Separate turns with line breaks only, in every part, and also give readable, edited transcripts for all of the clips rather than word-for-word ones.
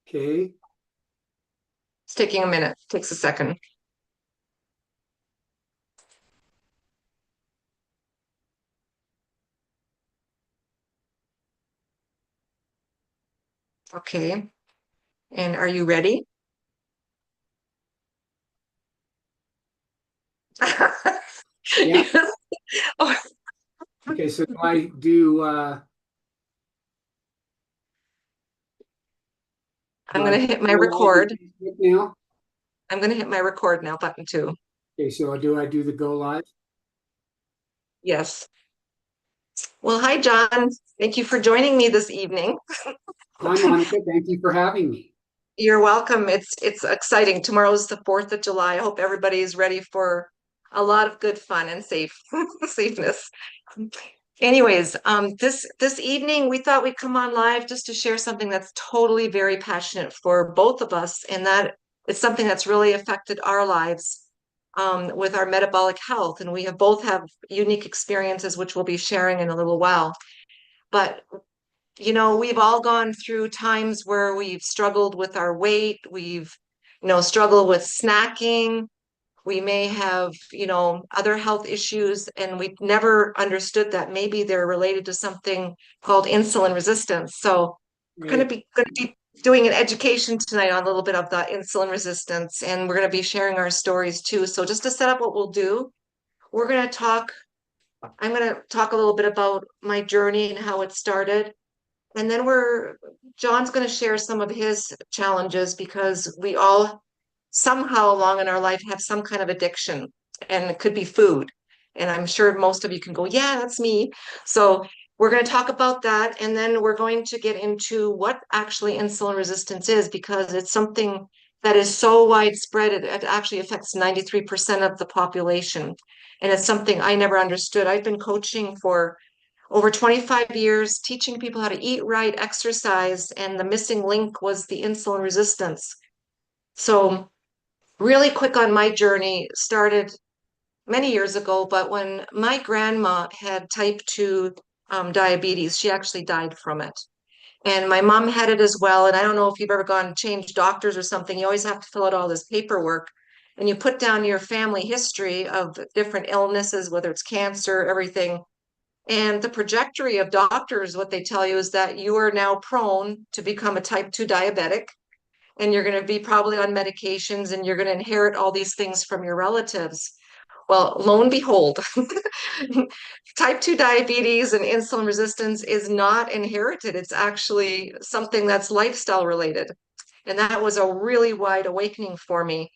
Okay.
It's taking a minute. Takes a second. Okay. And are you ready?
Yeah.
Oh,
Okay. So do I do
I'm
do I
gonna hit my
go live in
record.
Facebook now?
I'm gonna hit my record now button too.
Okay. So do I do the go live?
Yes. Well, hi, John. Thank you for joining me this evening.
Hi, Monica. Thank you for having me.
You're welcome. It's exciting. Tomorrow's the 4th of July. I hope everybody is ready for a lot of good fun and safeness. Anyways, this evening we thought we'd come on live just to share something that's totally very passionate for both of us, and that it's something that's really affected our lives with our metabolic health. And we have both have unique experiences, which we'll be sharing in a little while. But we've all gone through times where we've struggled with our weight, we've, struggled with snacking. We may have, other health issues, and we've never understood that maybe they're related to something called insulin resistance. So we're
Right.
going to be doing an education tonight on a little bit of the insulin resistance, and we're going to be sharing our stories too. So just to set up what we'll do, we're going to talk. I'm going to talk a little bit about my journey and how it started. And then John's going to share some of his challenges because we all somehow along in our life have some kind of addiction, and it could be food. And I'm sure most of you can go, yeah, that's me. So we're going to talk about that. And then we're going to get into what actually insulin resistance is, because it's something that is so widespread. It actually affects 93% of the population. And it's something I never understood. I've been coaching for over 25 years, teaching people how to eat right, exercise, and the missing link was the insulin resistance. So, really quick on my journey, started many years ago, but when my grandma had type 2 diabetes, she actually died from it. And my mom had it as well. And I don't know if you've ever gone and changed doctors or something, you always have to fill out all this paperwork. And you put down your family history of different illnesses, whether it's cancer, everything. And the trajectory of doctors, what they tell you is that you are now prone to become a type 2 diabetic, and you're going to be probably on medications, and you're going to inherit all these things from your relatives. Well, lo and behold, type 2 diabetes and insulin resistance is not inherited. It's actually something that's lifestyle related. And that was a really wide awakening for me.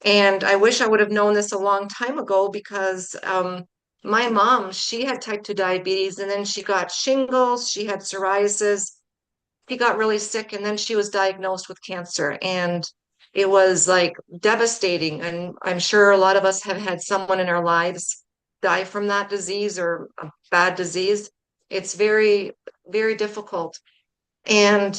And I wish I would have known this a long time ago, because my mom, she had type 2 diabetes, and then she got shingles, she had psoriasis, she got really sick, and then she was diagnosed with cancer. And it was like devastating. And I'm sure a lot of us have had someone in our lives die from that disease or a bad disease. It's very, very difficult. And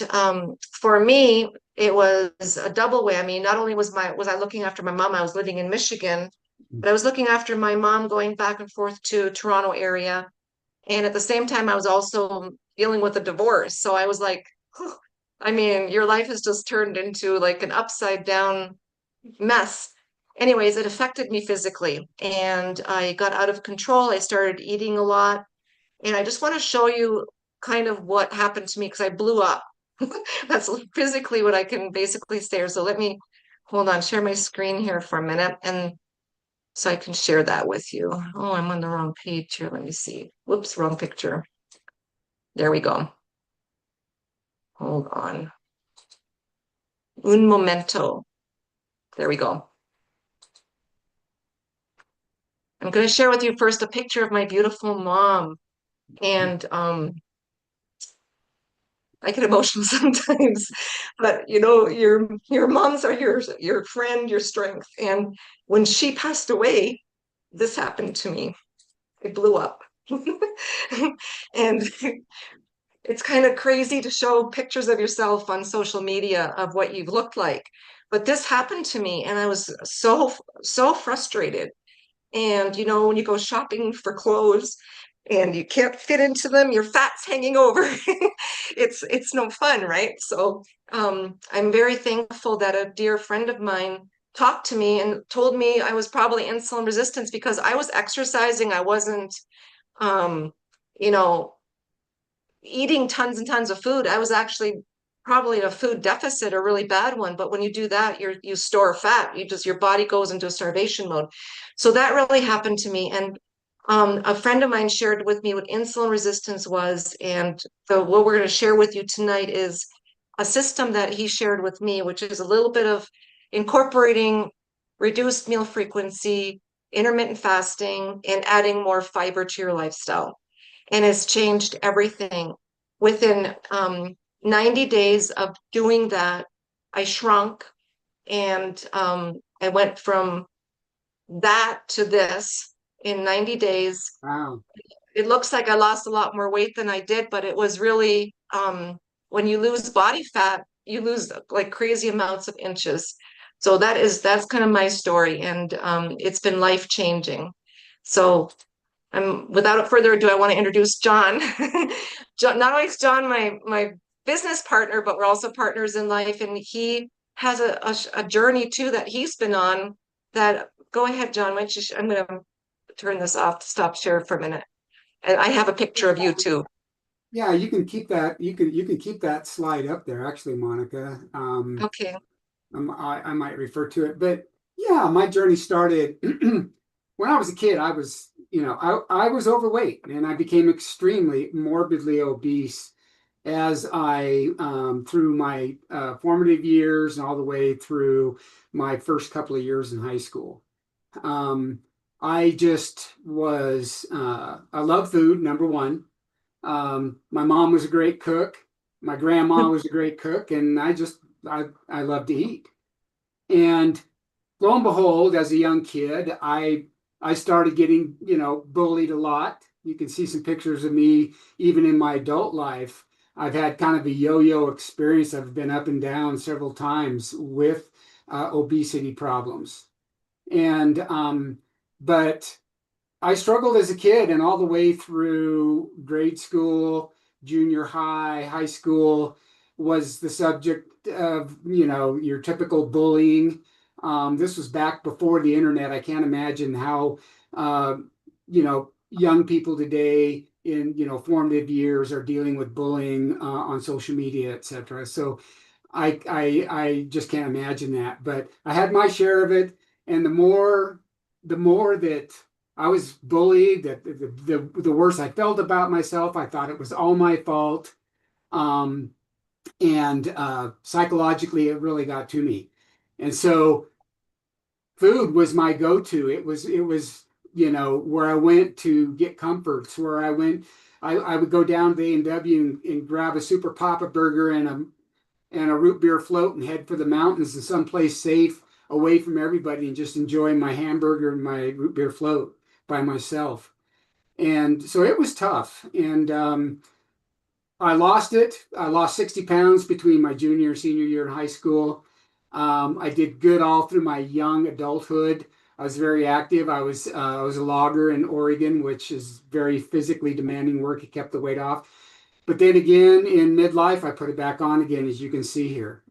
for me, it was a double whammy. Not only was I looking after my mom, I was living in Michigan, but I was looking after my mom going back and forth to Toronto area. And at the same time, I was also dealing with a divorce. So I was like, I mean, your life has just turned into like an upside down mess. Anyways, it affected me physically, and I got out of control. I started eating a lot. And I just want to show you kind of what happened to me, because I blew up. That's physically what I can basically say. So let me hold on, share my screen here for a minute, and so I can share that with you. Oh, I'm on the wrong page here. Let me see. Whoops, wrong picture. There we go. Hold on. Un momento. There we go. I'm going to share with you first a picture of my beautiful mom. And I get emotional sometimes, but your moms are your friend, your strength. And when she passed away, this happened to me. It blew up. And it's kind of crazy to show pictures of yourself on social media of what you've looked like. But this happened to me, and I was so frustrated. And when you go shopping for clothes, and you can't fit into them, your fat's hanging over. It's no fun, right? So I'm very thankful that a dear friend of mine talked to me and told me I was probably insulin resistant because I was exercising. I wasn't, um, you know, eating tons and tons of food. I was actually probably in a food deficit, a really bad one. But when you do that, you store fat. Your body goes into starvation mode. So that really happened to me. And a friend of mine shared with me what insulin resistance was, and what we're going to share with you tonight is a system that he shared with me, which is a little bit of incorporating reduced meal frequency, intermittent fasting, and adding more fiber to your lifestyle, and has changed everything. Within 90 days of doing that, I shrunk, and I went from that to this in 90 days.
Wow.
It looks like I lost a lot more weight than I did, but it was really, when you lose body fat, you lose like crazy amounts of inches. So that's kind of my story, and it's been life changing. So without further ado, I want to introduce John. John, not only is John my business partner, but we're also partners in life, and he has a journey too that he's been on. That Go ahead, John. I'm going to turn this off to stop share for a minute. And I have a picture of you too.
Yeah, you can keep that. You can keep that slide up there, actually, Monica.
Okay.
I might refer to it, but yeah, my journey started when I was a kid. I was overweight, and I became extremely morbidly obese as I through my formative years and all the way through my first couple of years in high school. Um, I just was I love food, number one. My mom was a great cook. My grandma was a great cook, and I love to eat. And lo and behold, as a young kid, I started getting, bullied a lot. You can see some pictures of me even in my adult life. I've had kind of a yo-yo experience. I've been up and down several times with obesity problems. And but I struggled as a kid and all the way through grade school, junior high, high school was the subject of, your typical bullying. This was back before the internet. I can't imagine how, young people today in, formative years are dealing with bullying on social media, et cetera. So I just can't imagine that. But I had my share of it. And the more that I was bullied, that the worse I felt about myself. I thought it was all my fault. Um, and psychologically, it really got to me. And so food was my go-to. It was, where I went to get comforts, where I would go down to A&W and grab a Super Papa burger and a root beer float and head for the mountains and someplace safe away from everybody and just enjoy my hamburger and my root beer float by myself. And so it was tough. And I lost it. I lost 60 pounds between my junior and senior year in high school. I did good all through my young adulthood. I was very active. I was a logger in Oregon, which is very physically demanding work. It kept the weight off. But then again, in midlife, I put it back on again, as you can see here.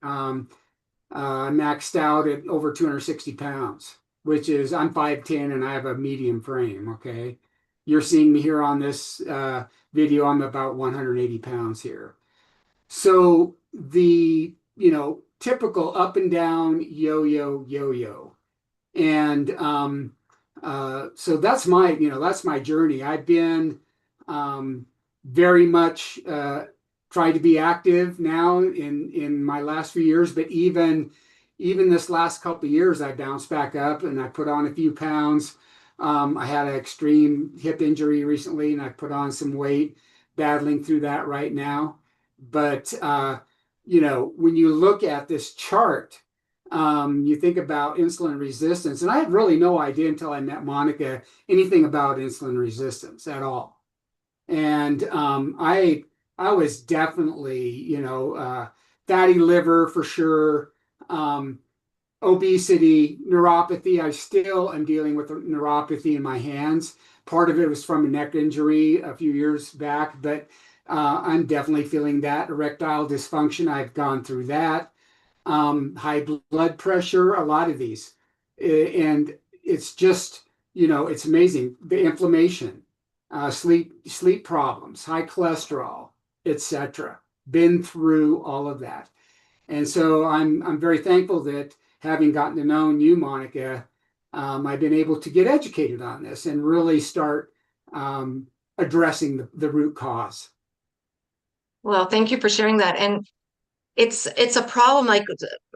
I maxed out at over 260 pounds, which is I'm 5'10" and I have a medium frame. Okay. You're seeing me here on this video. I'm about 180 pounds here. So the, typical up and down yo-yo, yo-yo. And so that's my journey. I've been very much tried to be active now in my last few years, but even this last couple of years, I bounced back up and I put on a few pounds. I had an extreme hip injury recently, and I put on some weight, battling through that right now. But when you look at this chart, you think about insulin resistance, and I had really no idea until I met Monica anything about insulin resistance at all. And I was definitely, fatty liver for sure, obesity, neuropathy. I still am dealing with neuropathy in my hands, Part of it was from a neck injury a few years back, but I'm definitely feeling that erectile dysfunction. I've gone through that. High blood pressure, a lot of these. And it's just, it's amazing. The inflammation, sleep problems, high cholesterol, etc. Been through all of that. And so I'm very thankful that having gotten to know you, Monica, I've been able to get educated on this and really start addressing the root cause.
Well, thank you for sharing that. And it's a problem. Like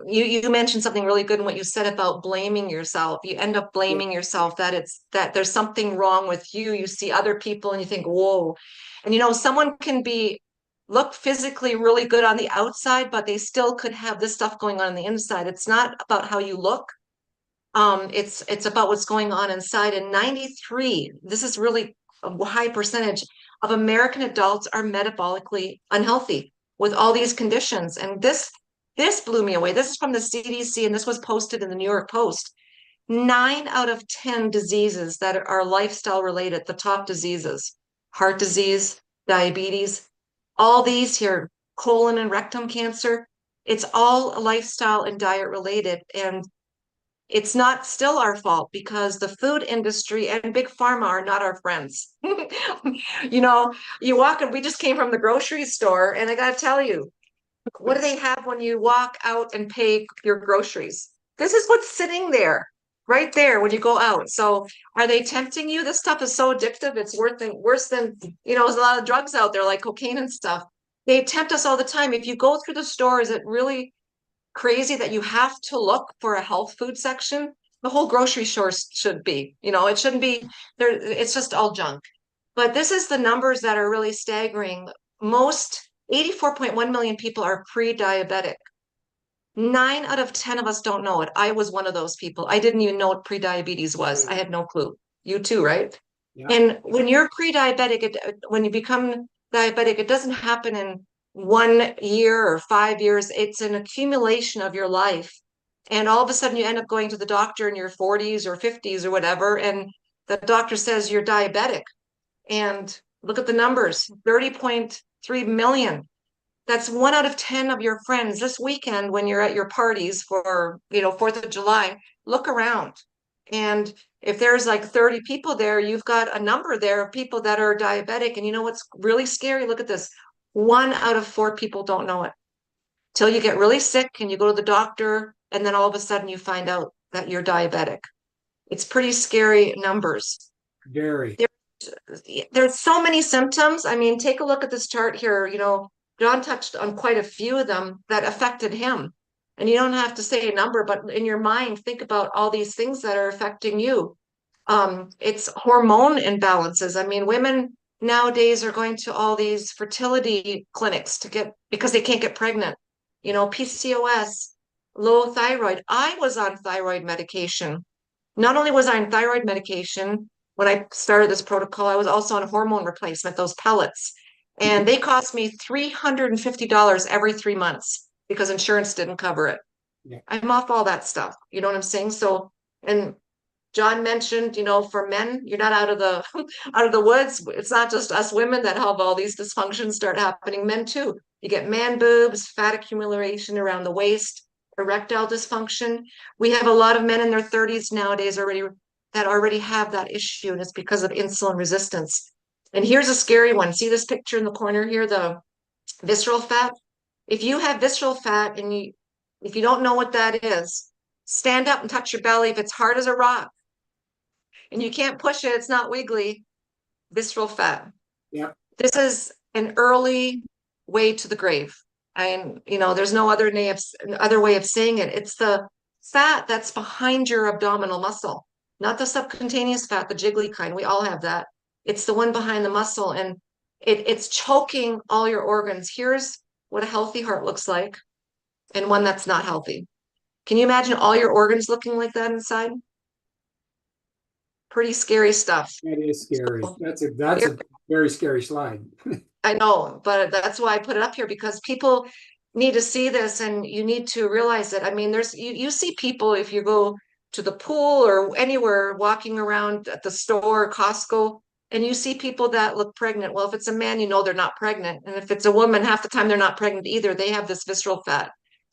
you mentioned something really good in what you said about blaming yourself. You end up
Yeah,
blaming yourself that it's that there's something wrong with you. You see other people and you think, whoa. And someone can be look physically really good on the outside, but they still could have this stuff going on the inside. It's not about how you look. It's about what's going on inside. And 93, this is really a high percentage of American adults are metabolically unhealthy with all these conditions. And this blew me away. This is from the CDC, and this was posted in the New York Post. 9 out of 10 diseases that are lifestyle related, the top diseases, heart disease, diabetes, all these here, colon and rectum cancer, it's all lifestyle and diet related. And it's not still our fault because the food industry and big pharma are not our friends. You walk and we just came from the grocery store, and I got to tell you, what do they have when you walk out and pay your groceries? This is what's sitting there, right there when you go out. So are they tempting you? This stuff is so addictive. It's worse than, there's a lot of drugs out there like cocaine and stuff. They tempt us all the time. If you go through the store, is it really crazy that you have to look for a health food section? The whole grocery store should be, it shouldn't be there. It's just all junk. But this is the numbers that are really staggering. Most 84.1 million people are pre-diabetic. 9 out of 10 of us don't know it. I was one of those people. I didn't even know what pre-diabetes was. I had no clue. You too, right?
yeah,
And when you're pre-diabetic, when you become diabetic, it doesn't happen in 1 year or 5 years. It's an accumulation of your life. And all of a sudden you end up going to the doctor in your 40s or 50s or whatever, and the doctor says you're diabetic. And look at the numbers, 30.3 million. That's 1 out of 10 of your friends this weekend when you're at your parties for, 4th of July. Look around. And if there's like 30 people there, you've got a number there of people that are diabetic. And you know what's really scary? Look at this. 1 out of 4 people don't know it till you get really sick and you go to the doctor. And then all of a sudden you find out that you're diabetic. It's pretty scary numbers.
very.
There's so many symptoms. I mean, take a look at this chart here. John touched on quite a few of them that affected him. And you don't have to say a number, but in your mind, think about all these things that are affecting you. It's hormone imbalances. I mean, women nowadays are going to all these fertility clinics because they can't get pregnant. PCOS, low thyroid. I was on thyroid medication. Not only was I on thyroid medication when I started this protocol, I was also on hormone replacement, those pellets. And they cost me $350 every 3 months because insurance didn't cover it.
Yeah,
I'm off all that stuff. You know what I'm saying? So, and John mentioned, for men, you're not out of the out of the woods. It's not just us women that have all these dysfunctions start happening. Men too. You get man boobs, fat accumulation around the waist, erectile dysfunction. We have a lot of men in their 30s nowadays already have that issue, and it's because of insulin resistance. And here's a scary one. See this picture in the corner here, the visceral fat? If you have visceral fat and if you don't know what that is, stand up and touch your belly. If it's hard as a rock and you can't push it, it's not wiggly, visceral fat.
yeah,
This is an early way to the grave. And there's no other way of saying it. It's the fat that's behind your abdominal muscle, not the subcutaneous fat, the jiggly kind. We all have that. It's the one behind the muscle, and it's choking all your organs. Here's what a healthy heart looks like, and one that's not healthy. Can you imagine all your organs looking like that inside? Pretty scary stuff.
that is scary.
So,
That's a very scary slide.
I know, but that's why I put it up here because people need to see this and you need to realize it. I mean, you see people if you go to the pool or anywhere, walking around at the store, Costco, and you see people that look pregnant. Well, if it's a man, you know they're not pregnant. And if it's a woman, half the time they're not pregnant either. They have this visceral fat.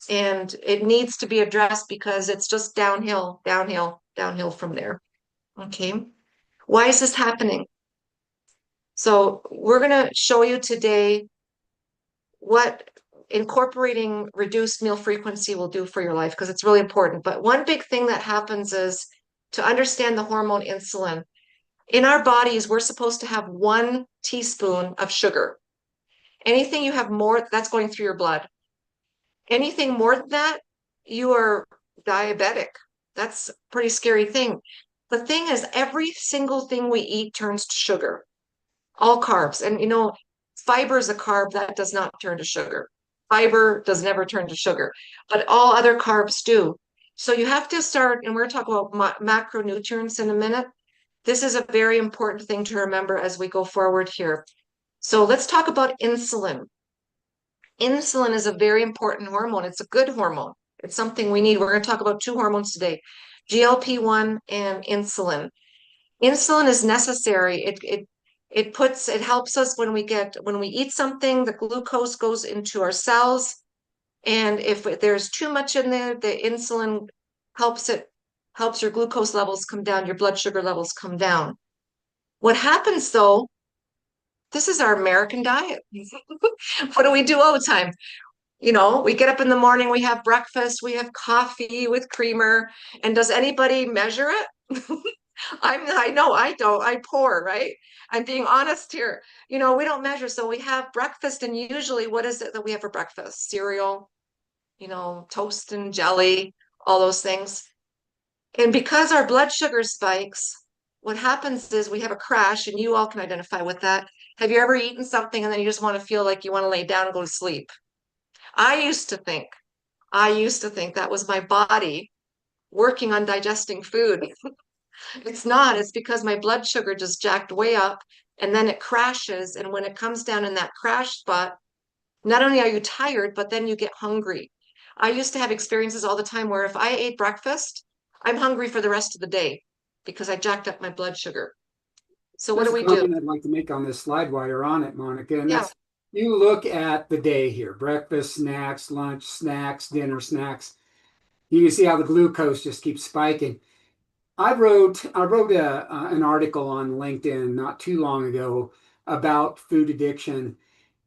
And it needs to be addressed because it's just downhill, downhill, downhill from there. Okay. Why is this happening? So we're going to show you today what incorporating reduced meal frequency will do for your life because it's really important. But one big thing that happens is to understand the hormone insulin. In our bodies, we're supposed to have 1 teaspoon of sugar. Anything you have more, that's going through your blood. Anything more than that, you are diabetic. That's a pretty scary thing. The thing is, every single thing we eat turns to sugar, all carbs. And fiber is a carb that does not turn to sugar. Fiber does never turn to sugar, but all other carbs do. So you have to start, and we're going to talk about macronutrients in a minute. This is a very important thing to remember as we go forward here. So let's talk about insulin. Insulin is a very important hormone. It's a good hormone. It's something we need. We're going to talk about 2 hormones today, GLP-1 and insulin. Insulin is necessary. It helps us when we eat something, the glucose goes into our cells. And if there's too much in there, the insulin helps your glucose levels come down, your blood sugar levels come down. What happens though, this is our American diet. What do we do all the time? We get up in the morning, we have breakfast, we have coffee with creamer. And does anybody measure it? I know I don't. I pour, right? I'm being honest here. We don't measure. So we have breakfast, and usually what is it that we have for breakfast? Cereal, toast and jelly, all those things. And because our blood sugar spikes, what happens is we have a crash, and you all can identify with that. Have you ever eaten something and then you just want to feel like you want to lay down and go to sleep? I used to think that was my body working on digesting food. It's not. It's because my blood sugar just jacked way up and then it crashes. And when it comes down in that crash spot, not only are you tired, but then you get hungry. I used to have experiences all the time where if I ate breakfast, I'm hungry for the rest of the day because I jacked up my blood sugar. So what
There's
do
a
we do?
comment I'd like to make on this slide while you're on it, Monica, and
Yeah.
that's you look at the day here, breakfast, snacks, lunch, snacks, dinner, snacks. You can see how the glucose just keeps spiking. I wrote an article on LinkedIn not too long ago about food addiction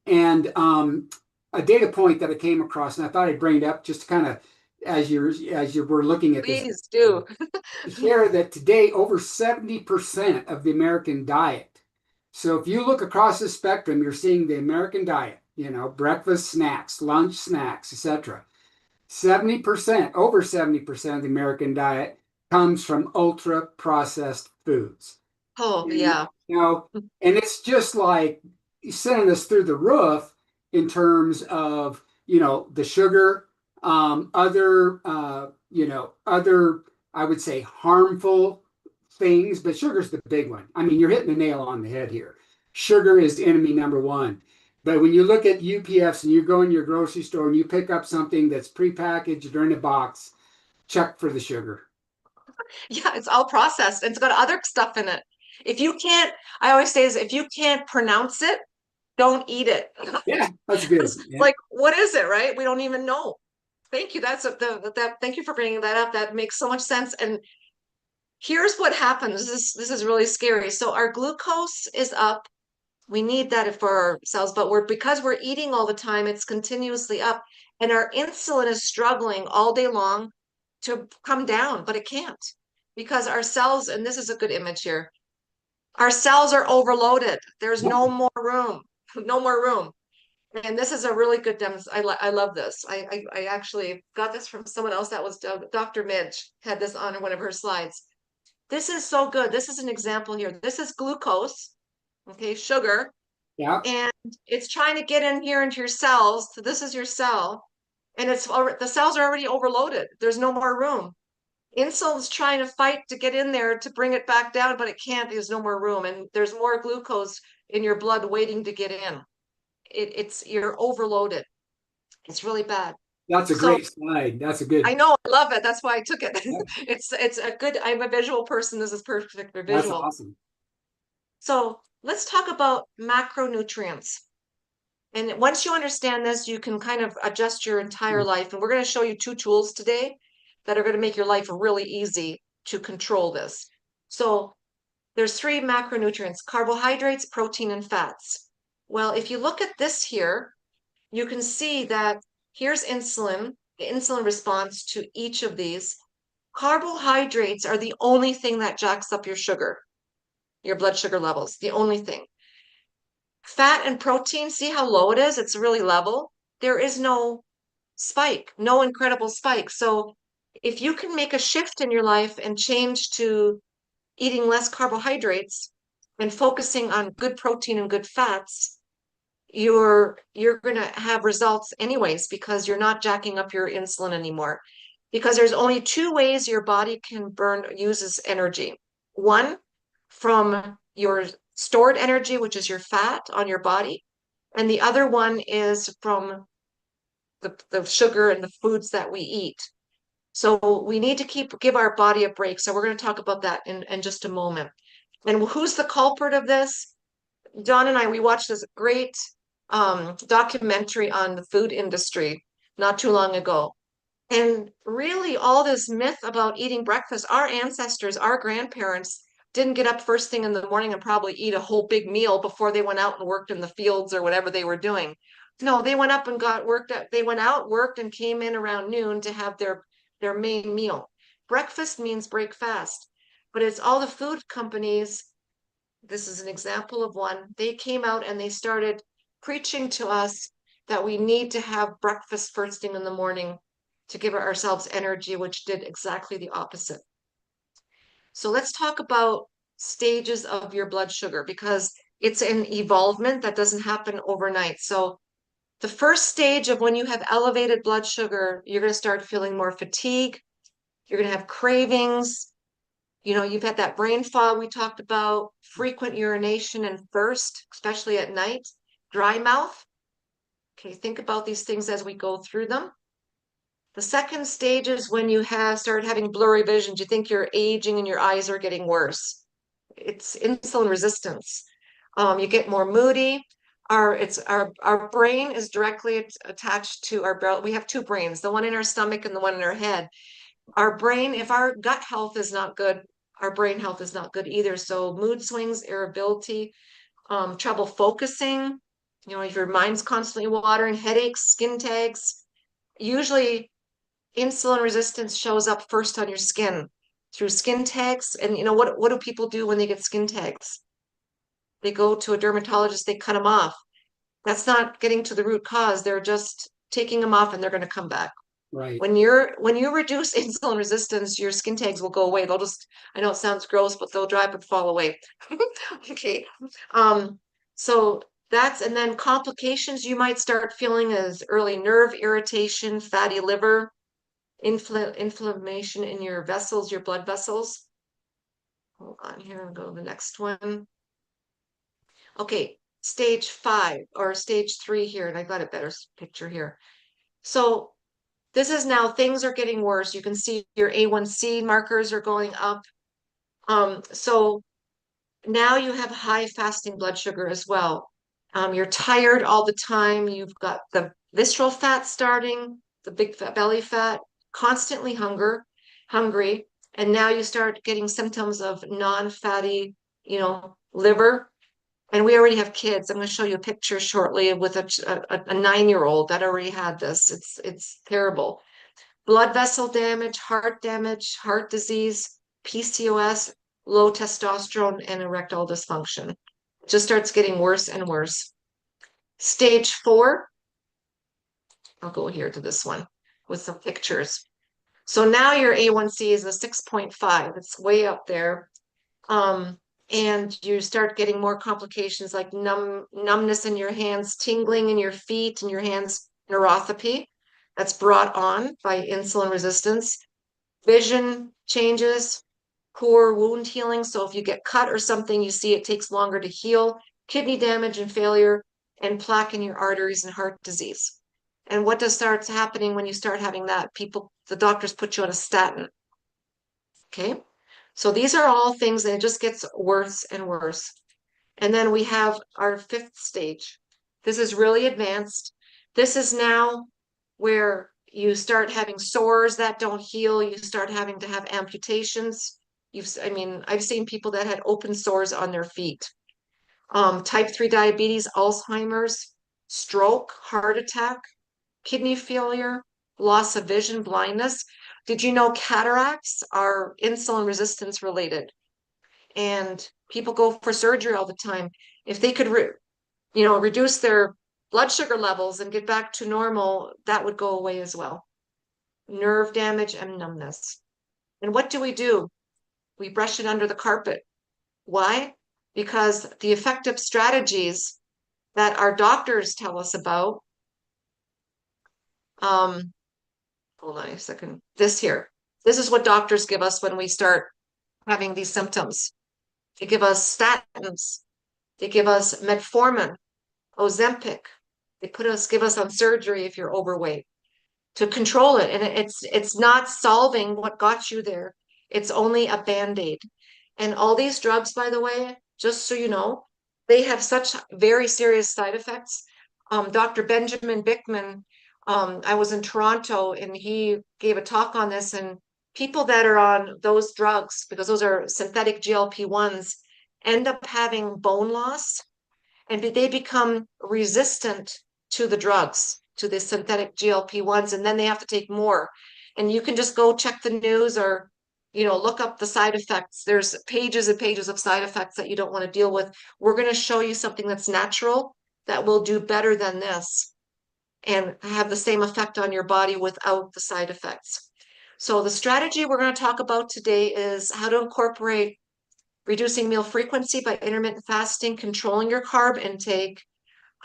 and a data point that I came across, and I thought I'd bring it up just to kind of as you were looking at this,
Please do.
to share that today over 70% of the American diet. So if you look across the spectrum, you're seeing the American diet, breakfast snacks, lunch snacks, etc. 70%, over 70% of the American diet comes from ultra processed foods.
Oh,
And,
yeah.
and it's just like sending us through the roof in terms of, the sugar, other, I would say, harmful things, but sugar's the big one. I mean, you're hitting the nail on the head here. Sugar is enemy number one. But when you look at UPFs and you go in your grocery store and you pick up something that's prepackaged or in a box, check for the sugar.
Yeah, it's all processed and it's got other stuff in it. If you can't, I always say is if you can't pronounce it, don't eat it.
Yeah, that's good.
It's
Yeah.
like, what is it, right? We don't even know. Thank you. Thank you for bringing that up. That makes so much sense. And here's what happens. This is really scary. So our glucose is up. We need that for our cells, but because we're eating all the time, it's continuously up. And our insulin is struggling all day long to come down, but it can't because our cells, and this is a good image here, our cells are overloaded. There's no more room, no more room. And this is a really good demonstration. I love this. I actually got this from someone else that was Dr. Midge had this on one of her slides. This is so good. This is an example here. This is glucose, okay, sugar,
Yeah.
and it's trying to get in here into your cells. So this is your cell, and the cells are already overloaded. There's no more room. Insulin's trying to fight to get in there to bring it back down, but it can't. There's no more room, and there's more glucose in your blood waiting to get in. You're overloaded. It's really bad.
That's a
So
great slide. That's a
I
good.
know, I love it. That's why I took it.
Yep,
It's a good, I'm a visual person. This is perfect for
that's
visual.
awesome.
So let's talk about macronutrients. And once you understand this, you can kind of adjust your entire life. And we're going to show you two tools today that are going to make your life really easy to control this. So there's three macronutrients: carbohydrates, protein, and fats. Well, if you look at this here, you can see that here's insulin, the insulin response to each of these. Carbohydrates are the only thing that jacks up your sugar, your blood sugar levels, the only thing. Fat and protein, see how low it is? It's really level. There is no spike, no incredible spike. So if you can make a shift in your life and change to eating less carbohydrates and focusing on good protein and good fats, you're going to have results anyways because you're not jacking up your insulin anymore. Because there's only two ways your body can uses energy. One, from your stored energy, which is your fat on your body, and the other one is from the sugar and the foods that we eat. So we need to give our body a break. So we're going to talk about that in just a moment. And who's the culprit of this? John and I, we watched this great documentary on the food industry not too long ago. And really, all this myth about eating breakfast, our ancestors, our grandparents didn't get up first thing in the morning and probably eat a whole big meal before they went out and worked in the fields or whatever they were doing. No, they went up and got worked at, they went out, worked, and came in around noon to have their main meal. Breakfast means break fast, but it's all the food companies. This is an example of one. They came out and they started preaching to us that we need to have breakfast first thing in the morning to give ourselves energy, which did exactly the opposite. So let's talk about stages of your blood sugar because it's an evolvement that doesn't happen overnight. So the first stage of when you have elevated blood sugar, you're going to start feeling more fatigue. You're going to have cravings. You know, you've had that brain fog we talked about, frequent urination and thirst, especially at night, dry mouth. Okay, think about these things as we go through them. The second stage is when you have started having blurry vision. You think you're aging and your eyes are getting worse. It's insulin resistance. You get more moody. Our brain is directly attached to our. We have two brains, the one in our stomach and the one in our head. Our brain, if our gut health is not good, our brain health is not good either. So mood swings, irritability, trouble focusing, you know, if your mind's constantly watering, headaches, skin tags. Usually insulin resistance shows up first on your skin through skin tags. And you know, what do people do when they get skin tags? They go to a dermatologist, they cut them off. That's not getting to the root cause. They're just taking them off and they're going to come back.
Right.
When you reduce insulin resistance, your skin tags will go away. They'll just, I know it sounds gross, but they'll dry up and fall away. Okay. So that's, and then complications you might start feeling as early nerve irritation, fatty liver, inflammation in your vessels, your blood vessels. Hold on here and go to the next one. Okay, stage 5 or stage 3 here, and I got a better picture here. So this is now things are getting worse. You can see your A1C markers are going up. So now you have high fasting blood sugar as well. You're tired all the time. You've got the visceral fat starting, the big fat belly fat, constantly hungry. And now you start getting symptoms of non-fatty, you know, liver. And we already have kids. I'm going to show you a picture shortly with a 9-year-old that already had this. It's terrible. Blood vessel damage, heart disease, PCOS, low testosterone, and erectile dysfunction. It just starts getting worse and worse. Stage 4, I'll go here to this one with some pictures. So now your A1C is a 6.5. It's way up there. And you start getting more complications like numbness in your hands, tingling in your feet and your hands, neuropathy. That's brought on by insulin resistance. Vision changes, poor wound healing. So if you get cut or something, you see it takes longer to heal, kidney damage and failure, and plaque in your arteries and heart disease. And what does starts happening when you start having that? The doctors put you on a statin. Okay. So these are all things that it just gets worse and worse. And then we have our fifth stage. This is really advanced. This is now where you start having sores that don't heal. You start having to have amputations. I've seen people that had open sores on their feet. Type 3 diabetes, Alzheimer's, stroke, heart attack, kidney failure, loss of vision, blindness. Did you know cataracts are insulin resistance related? And people go for surgery all the time. If they could, reduce their blood sugar levels and get back to normal, that would go away as well. Nerve damage and numbness. And what do? We brush it under the carpet. Why? Because the effective strategies that our doctors tell us about, hold on a second, this is what doctors give us when we start having these symptoms. They give us statins. They give us metformin, Ozempic. They give us on surgery if you're overweight to control it. And it's not solving what got you there. It's only a band-aid. And all these drugs, by the way, just so you know, they have such very serious side effects. Dr. Benjamin Bickman, I was in Toronto and he gave a talk on this, and people that are on those drugs, because those are synthetic GLP-1s, end up having bone loss and they become resistant to the drugs, to the synthetic GLP-1s, and then they have to take more. And you can just go check the news or, look up the side effects. There's pages and pages of side effects that you don't want to deal with. We're going to show you something that's natural that will do better than this and have the same effect on your body without the side effects. So the strategy we're going to talk about today is how to incorporate reducing meal frequency by intermittent fasting, controlling your carb intake,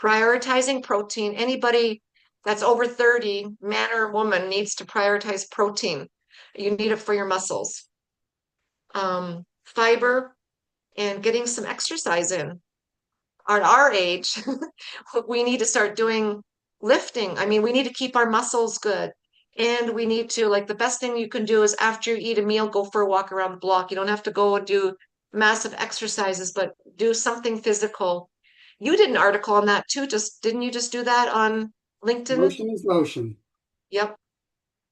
prioritizing protein. Anybody that's over 30, man or woman, needs to prioritize protein. You need it for your muscles. Fiber and getting some exercise in. At our age, we need to start doing lifting. We need to keep our muscles good. And we need to, like, the best thing you can do is after you eat a meal, go for a walk around the block. You don't have to go and do massive exercises, but do something physical. You did an article on that too. Didn't you just do that on LinkedIn?
Motion is lotion.
Yep.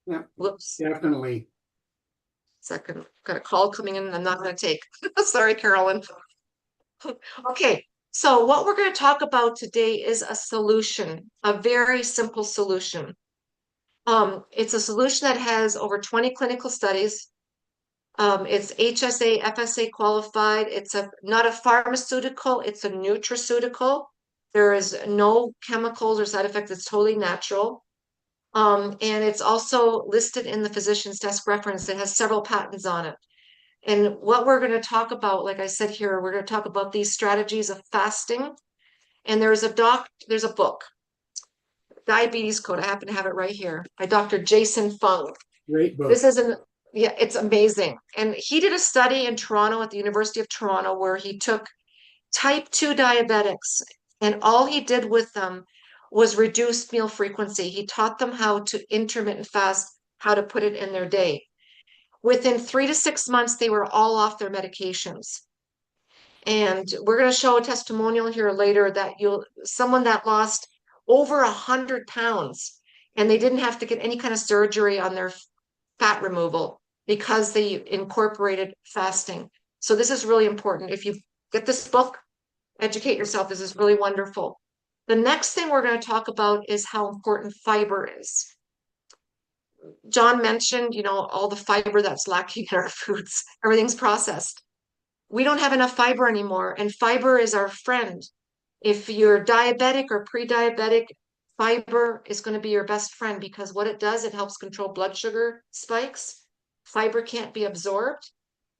Yeah,
Whoops.
definitely.
Second, got a call coming in and I'm not going to take. Sorry, Carolyn. Okay, so what we're going to talk about today is a solution, a very simple solution. It's a solution that has over 20 clinical studies. It's HSA, FSA qualified. It's not a pharmaceutical, it's a nutraceutical. There is no chemicals or side effects. It's totally natural. And it's also listed in the physician's desk reference. It has several patents on it. And what we're going to talk about, like I said here, we're going to talk about these strategies of fasting. And there's a book, Diabetes Code. I happen to have it right here by Dr. Jason Fung.
Great book.
Yeah, it's amazing. And he did a study in Toronto at the University of Toronto where he took type 2 diabetics and all he did with them was reduce meal frequency. He taught them how to intermittent fast, how to put it in their day. Within 3 to 6 months, they were all off their medications. And we're going to show a testimonial here later that someone that lost over 100 pounds and they didn't have to get any kind of surgery on their fat removal because they incorporated fasting. So this is really important. If you get this book, educate yourself. This is really wonderful. The next thing we're going to talk about is how important fiber is. John mentioned, all the fiber that's lacking in our foods. Everything's processed. We don't have enough fiber anymore, and fiber is our friend. If you're diabetic or pre-diabetic, fiber is going to be your best friend because what it does, it helps control blood sugar spikes. Fiber can't be absorbed,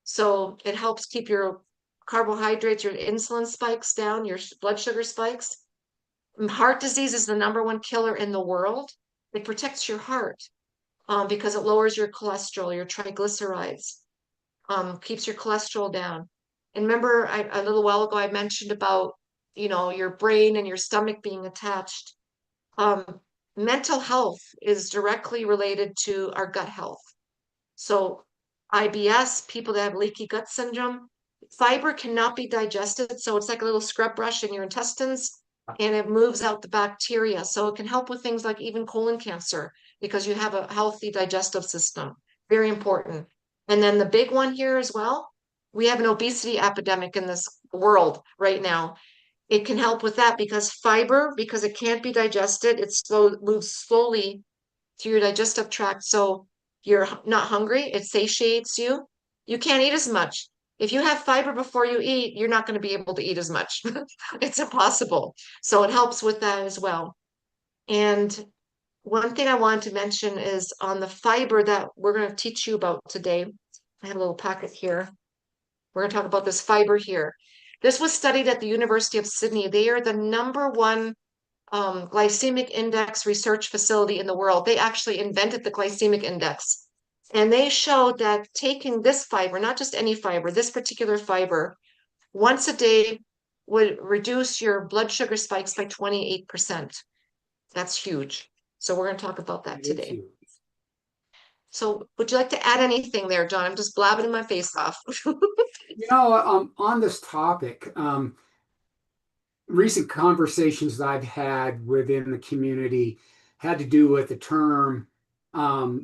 so it helps keep your carbohydrates, your insulin spikes down, your blood sugar spikes. Heart disease is the #1 killer in the world. It protects your heart because it lowers your cholesterol, your triglycerides, keeps your cholesterol down. And remember, a little while ago, I mentioned about, your brain and your stomach being attached. mental health is directly related to our gut health. So IBS, people that have leaky gut syndrome, fiber cannot be digested. So it's like a little scrub brush in your intestines and it moves out the bacteria. So it can help with things like even colon cancer because you have a healthy digestive system. Very important. And then the big one here as well, we have an obesity epidemic in this world right now. It can help with that because fiber, because it can't be digested, moves slowly through your digestive tract. So you're not hungry, it satiates you. You can't eat as much. If you have fiber before you eat, you're not going to be able to eat as much. It's impossible. So it helps with that as well. And one thing I wanted to mention is on the fiber that we're going to teach you about today. I have a little packet here. We're going to talk about this fiber here. This was studied at the University of Sydney. They are the number one glycemic index research facility in the world. They actually invented the glycemic index. And they showed that taking this fiber, not just any fiber, this particular fiber, once a day would reduce your blood sugar spikes by 28%. That's huge. So we're going to talk about that
It is
today.
huge.
So would you like to add anything there, John? I'm just blabbing my face off.
On this topic, recent conversations that I've had within the community had to do with a term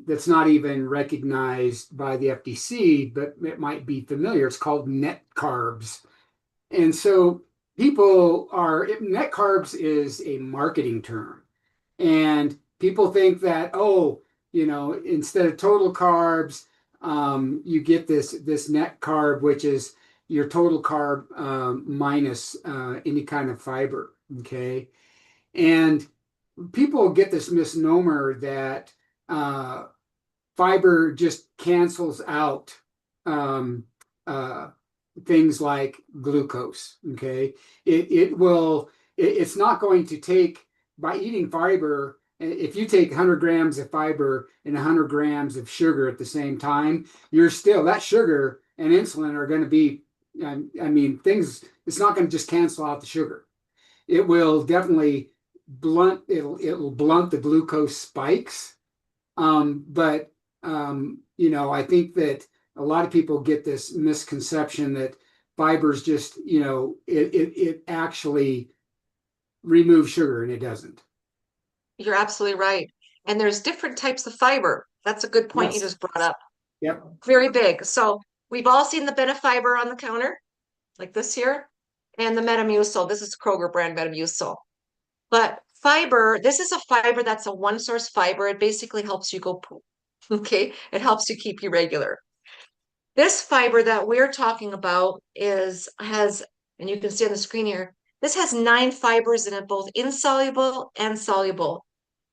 that's not even recognized by the FDC, but it might be familiar. It's called net carbs. And so net carbs is a marketing term. And people think that, oh, instead of total carbs, you get this net carb, which is your total carb minus any kind of fiber. Okay. And people get this misnomer that uh, fiber just cancels out um, uh, things like glucose. Okay, it's not going to take by eating fiber. If you take 100 grams of fiber and 100 grams of sugar at the same time, you're still that sugar and insulin are going to be. I mean, things. It's not going to just cancel out the sugar. It will definitely it'll blunt the glucose spikes, but I think that a lot of people get this misconception that fibers just, it actually removes sugar, and it doesn't.
You're absolutely right. And there's different types of fiber. That's a good point you
Yes.
just brought up.
Yep.
Very big. So we've all seen the Benefiber on the counter, like this here, and the Metamucil. This is Kroger brand Metamucil. But fiber, this is a fiber that's a one source fiber. It basically helps you go poop. Okay. It helps you keep you regular. This fiber that we're talking about and you can see on the screen here, this has 9 fibers in it, both insoluble and soluble.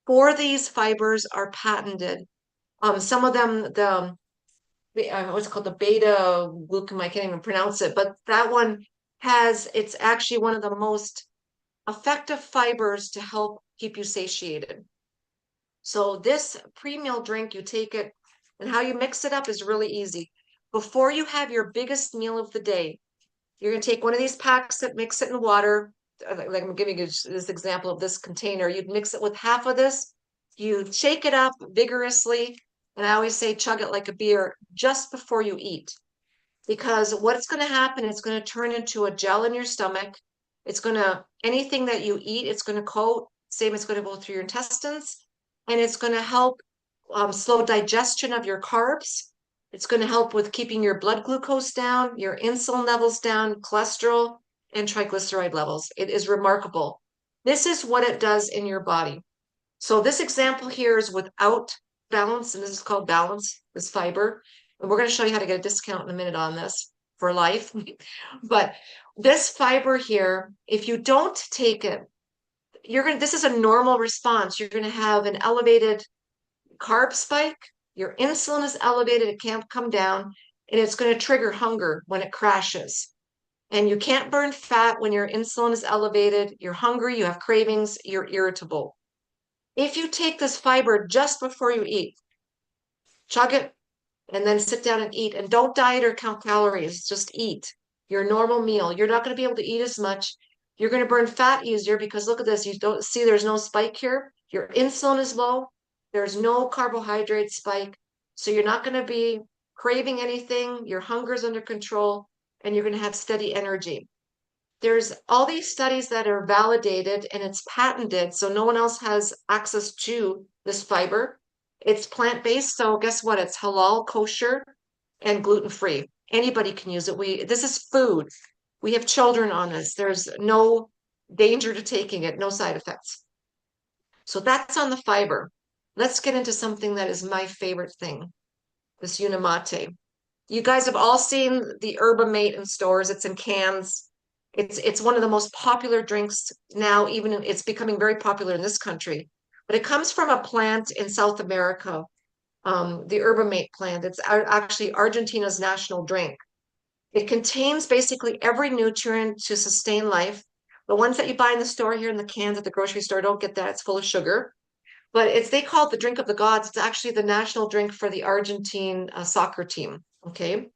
4 of these fibers are patented. Some of them, what's it called, the beta glucose, I can't even pronounce it, but that one it's actually one of the most effective fibers to help keep you satiated. So this pre-meal drink, you take it, and how you mix it up is really easy. Before you have your biggest meal of the day, you're going to take one of these packs that mix it in water. Like I'm giving you this example of this container. You'd mix it with half of this. You shake it up vigorously. And I always say chug it like a beer just before you eat. Because what's going to happen, it's going to turn into a gel in your stomach. Anything that you eat, it's going to coat. Same, it's going to go through your intestines. And it's going to help slow digestion of your carbs. It's going to help with keeping your blood glucose down, your insulin levels down, cholesterol, and triglyceride levels. It is remarkable. This is what it does in your body. So this example here is without balance, and this is called balance, this fiber. And we're going to show you how to get a discount in a minute on this for life. But this fiber here, if you don't take it, this is a normal response. You're going to have an elevated carb spike, your insulin is elevated, it can't come down, and it's going to trigger hunger when it crashes. And you can't burn fat when your insulin is elevated, you're hungry, you have cravings, you're irritable. If you take this fiber just before you eat, chug it, and then sit down and eat, and don't diet or count calories, just eat your normal meal. You're not going to be able to eat as much. You're going to burn fat easier because look at this. You don't see there's no spike here. Your insulin is low. There's no carbohydrate spike. So you're not going to be craving anything. Your hunger is under control and you're going to have steady energy. There's all these studies that are validated and it's patented. So no one else has access to this fiber. It's plant-based. So guess what? It's halal, kosher, and gluten-free. Anybody can use it. This is food. We have children on this. There's no danger to taking it, no side effects. So that's on the fiber. Let's get into something that is my favorite thing, this Unimate. You guys have all seen the Herba Mate in stores. It's in cans. It's one of the most popular drinks now, even it's becoming very popular in this country. But it comes from a plant in South America, the Herba Mate plant. It's actually Argentina's national drink. It contains basically every nutrient to sustain life. The ones that you buy in the store here in the cans at the grocery store, don't get that. It's full of sugar. But they call it the drink of the gods. It's actually the national drink for the Argentine soccer team. Okay.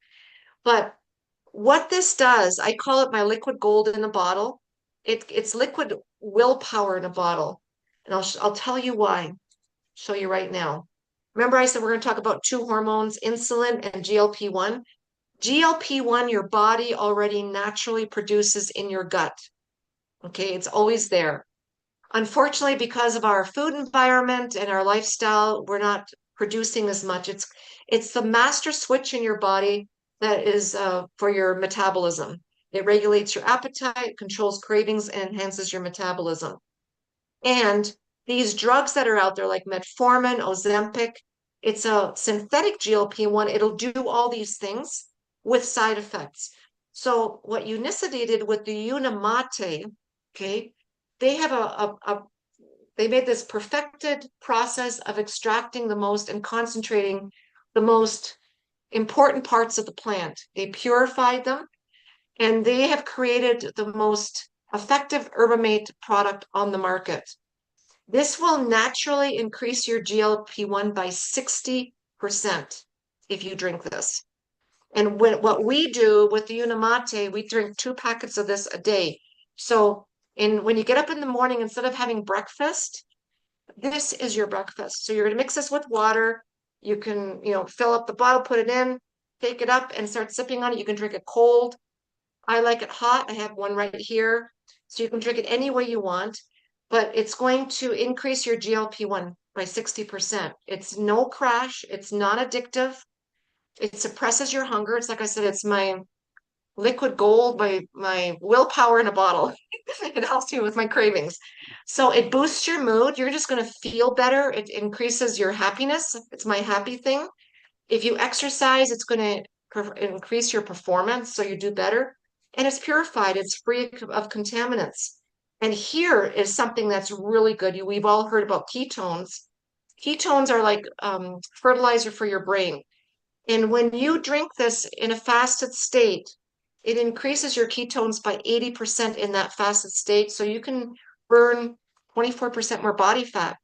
But what this does, I call it my liquid gold in a bottle. It's liquid willpower in a bottle. And I'll tell you why. Show you right now. Remember I said we're going to talk about two hormones, insulin and GLP-1. GLP-1, your body already naturally produces in your gut. Okay, it's always there. Unfortunately, because of our food environment and our lifestyle, we're not producing as much. It's the master switch in your body that is for your metabolism. It regulates your appetite, controls cravings, and enhances your metabolism. And these drugs that are out there, like metformin, Ozempic, it's a synthetic GLP-1. It'll do all these things with side effects. So what Unicity did with the Unimate, okay, they have they made this perfected process of extracting the most and concentrating the most important parts of the plant. They purified them and they have created the most effective Herbamate product on the market. This will naturally increase your GLP-1 by 60% if you drink this. And what we do with the Unimate, we drink 2 packets of this a day. So when you get up in the morning, instead of having breakfast, this is your breakfast. So you're going to mix this with water. You can, fill up the bottle, put it in, take it up and start sipping on it. You can drink it cold. I like it hot. I have one right here. So you can drink it any way you want, but it's going to increase your GLP-1 by 60%. It's no crash. It's not addictive. It suppresses your hunger. It's like I said, it's my liquid gold, my willpower in a bottle. It helps me with my cravings. So it boosts your mood. You're just going to feel better. It increases your happiness. It's my happy thing. If you exercise, it's going to increase your performance so you do better. And it's purified. It's free of contaminants. And here is something that's really good. We've all heard about ketones. Ketones are like fertilizer for your brain. And when you drink this in a fasted state, it increases your ketones by 80% in that fasted state. So you can burn 24% more body fat.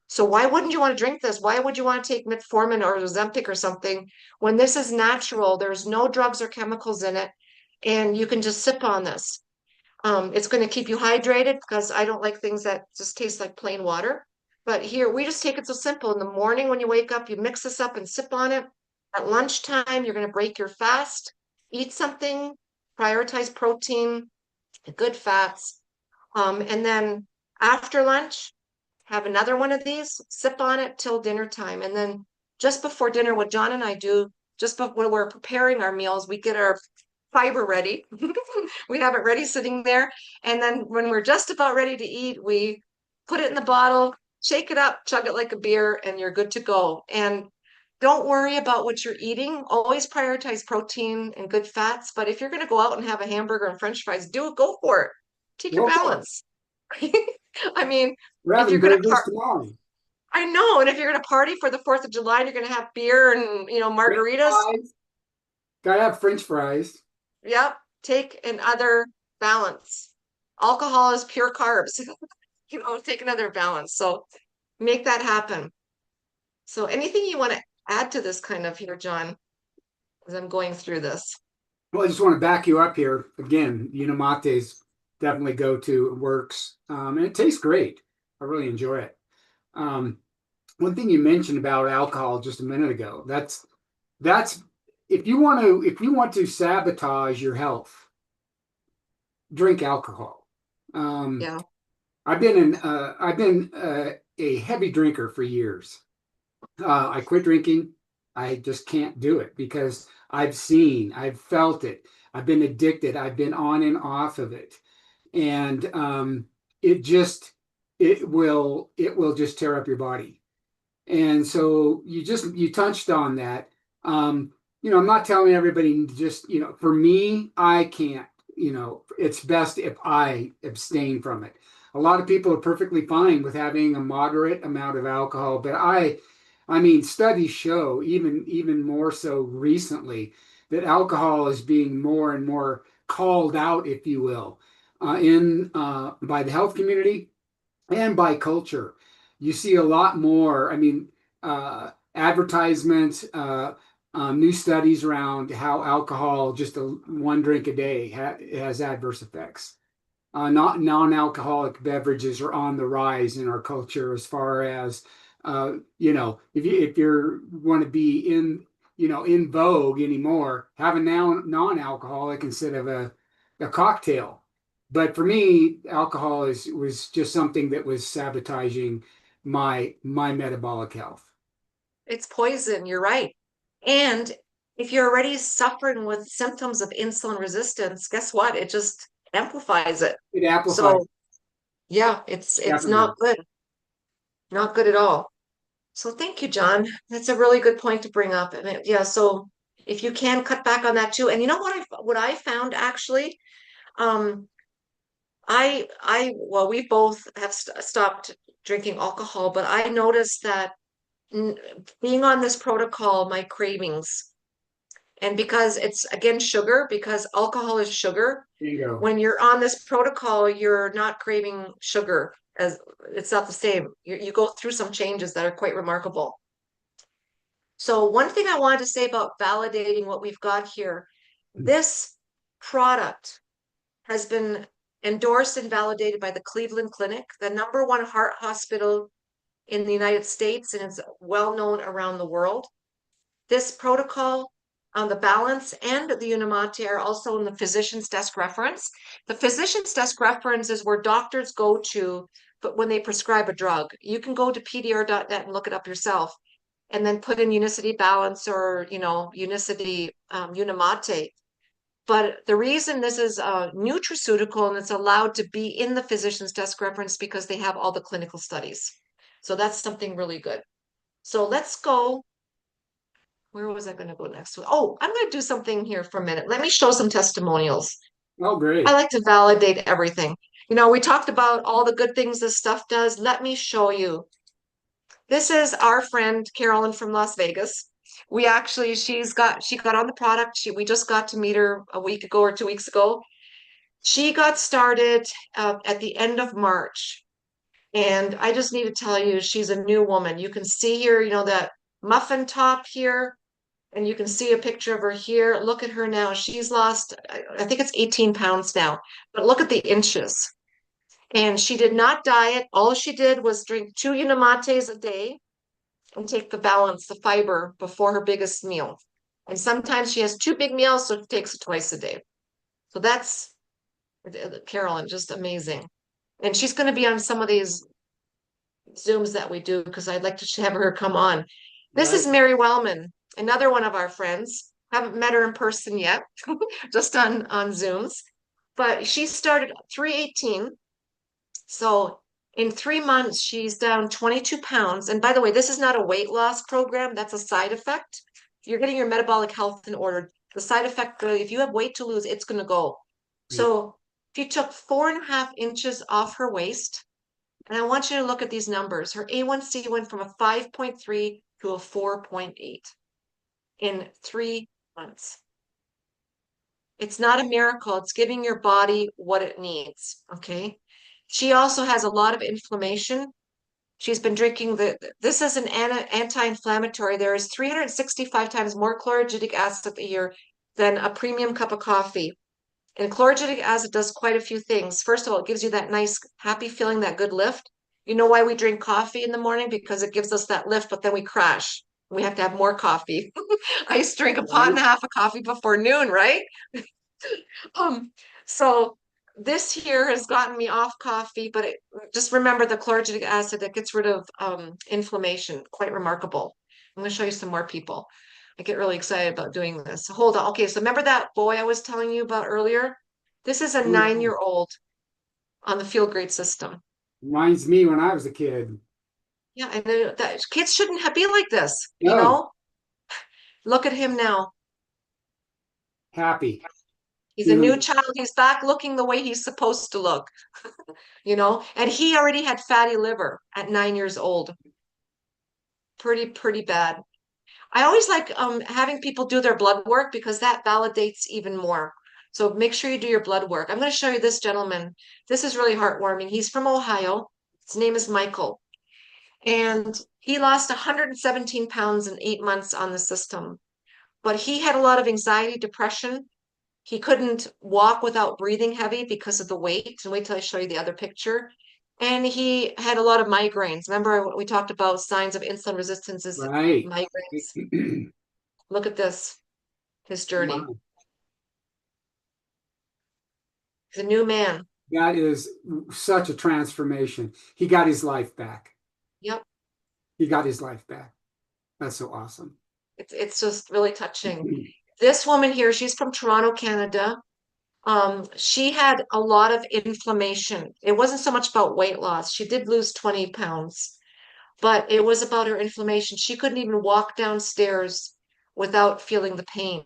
So why wouldn't you want to drink this? Why would you want to take metformin or Ozempic or something when this is natural? There's no drugs or chemicals in it, and you can just sip on this. It's going to keep you hydrated because I don't like things that just taste like plain water. But here, we just take it so simple. In the morning when you wake up, you mix this up and sip on it. At lunchtime, you're going to break your fast, eat something, prioritize protein, good fats. And then after lunch, have another one of these, sip on it till dinner time. And then just before dinner, what John and I do, just when we're preparing our meals, we get our fiber ready. We have it ready sitting there. And then when we're just about ready to eat, we put it in the bottle, shake it up, chug it like a beer, and you're good to go. And don't worry about what you're eating. Always prioritize protein and good fats. But if you're going to go out and have a hamburger and French fries, go for it. Take your
Go for it.
balance. I mean,
We're
if
having
you're going
burgers
to
tomorrow.
I know, and if you're going to party for the 4th of July and you're going to have beer and,
French
margaritas,
fries. Gotta have French fries.
yep, take another balance. Alcohol is pure carbs. Take another balance. So make that happen. So anything you want to add to this kind of here, John, as I'm going through this?
Well, I just want to back you up here again. Unimate's definitely go to. It works, and it tastes great. I really enjoy it. One thing you mentioned about alcohol just a minute ago, that's if you want to sabotage your health, drink alcohol. Um,
Yeah.
I've been a heavy drinker for years. I quit drinking. I just can't do it because I've felt it. I've been addicted. I've been on and off of it, and it just it will just tear up your body. And so you touched on that. I'm not telling everybody to just, for me, I can't, it's best if I abstain from it. A lot of people are perfectly fine with having a moderate amount of alcohol, but I mean, studies show even more so recently that alcohol is being more and more called out, if you will, in by the health community and by culture. You see a lot more, I mean, advertisements, new studies around how alcohol, just one drink a day, has adverse effects. Not non-alcoholic beverages are on the rise in our culture as far as if you want to be in vogue anymore, have a now non-alcoholic instead of a cocktail. But for me, alcohol was just something that was sabotaging my metabolic health.
It's poison, you're right. And if you're already suffering with symptoms of insulin resistance, guess what? It just amplifies it.
It amplifies,
So yeah, it's
definitely.
not good, not good at all. So thank you, John. That's a really good point to bring up. And yeah, so if you can cut back on that too. And you know what I found actually? Um, well, we both have stopped drinking alcohol, but I noticed that n being on this protocol, my cravings, and because it's again sugar, because alcohol is sugar,
Bingo.
when you're on this protocol, you're not craving sugar as it's not the same. You go through some changes that are quite remarkable. So one thing I wanted to say about validating what we've got here, this product has been endorsed and validated by the Cleveland Clinic, the #1 heart hospital in the United States, and it's well known around the world. This protocol on the balance and the Unimate are also in the physician's desk reference. The physician's desk reference is where doctors go to, but when they prescribe a drug, you can go to pdr.net and look it up yourself, and then put in Unicity Balance or Unicity Unimate. But the reason this is a nutraceutical and it's allowed to be in the physician's desk reference because they have all the clinical studies. So that's something really good. So let's go. Where was I going to go next? Oh, I'm going to do something here for a minute. Let me show some testimonials.
Oh,
I
great.
like to validate everything. We talked about all the good things this stuff does. Let me show you. This is our friend Carolyn from Las Vegas. We actually, she got on the product. We just got to meet her a week ago or 2 weeks ago. She got started at the end of March. And I just need to tell you, she's a new woman. You can see here, that muffin top here, and you can see a picture of her here. Look at her now. She's lost, I think it's 18 pounds now, but look at the inches. And she did not diet. All she did was drink 2 Unimates a day and take the balance, the fiber before her biggest meal. And sometimes she has two big meals, so she takes it twice a day. So that's Carolyn, just amazing. And she's going to be on some of these Zooms that we do because I'd like to have her come on. This is
Right.
Mary Wellman, another one of our friends. Haven't met her in person yet, just on Zooms. But she started 318. So in 3 months, she's down 22 pounds. And by the way, this is not a weight loss program. That's a side effect. You're getting your metabolic health in order. The side effect, if you have weight to lose, it's going to go. So she took 4.5 inches off her waist. And I want you to look at these numbers. Her A1C went from a 5.3 to a 4.8 in 3 months. It's not a miracle. It's giving your body what it needs. Okay. She also has a lot of inflammation. She's been drinking this is an anti-inflammatory. There is 365 times more chlorogenic acid a year than a premium cup of coffee. And chlorogenic acid does quite a few things. First of all, it gives you that nice, happy feeling, that good lift. You know why we drink coffee in the morning? Because it gives us that lift, but then we crash. We have to have more coffee. I used to drink a pot and
Right.
a half of coffee before noon, right? Um, so this here has gotten me off coffee, but just remember the chlorogenic acid that gets rid of inflammation. Quite remarkable. I'm going to show you some more people. I get really excited about doing this. Hold on. Okay, so remember that boy I was telling you about earlier? This is a
Oh, yeah.
9-year-old on the field grade system.
Reminds me when I was a kid.
Yeah, and that kids shouldn't have, be like this, you
No,
know? Look at him now.
happy,
He's a new
feeling
child. He's back looking the way he's supposed to look, you know? And he already had fatty liver at 9 years old. Pretty bad. I always like having people do their blood work because that validates even more. So make sure you do your blood work. I'm going to show you this gentleman. This is really heartwarming. He's from Ohio. His name is Michael. And he lost 117 pounds in 8 months on the system. But he had a lot of anxiety, depression. He couldn't walk without breathing heavy because of the weight. And wait till I show you the other picture. And he had a lot of migraines. Remember, we talked about signs of insulin resistance is
right.
migraines. Look at this, his journey.
Wow.
He's a new man.
That is such a transformation. He got his life back.
Yep.
He got his life back. That's so awesome.
It's just really touching. This woman here, she's from Toronto, Canada. She had a lot of inflammation. It wasn't so much about weight loss. She did lose 20 pounds, but it was about her inflammation. She couldn't even walk downstairs without feeling the pain.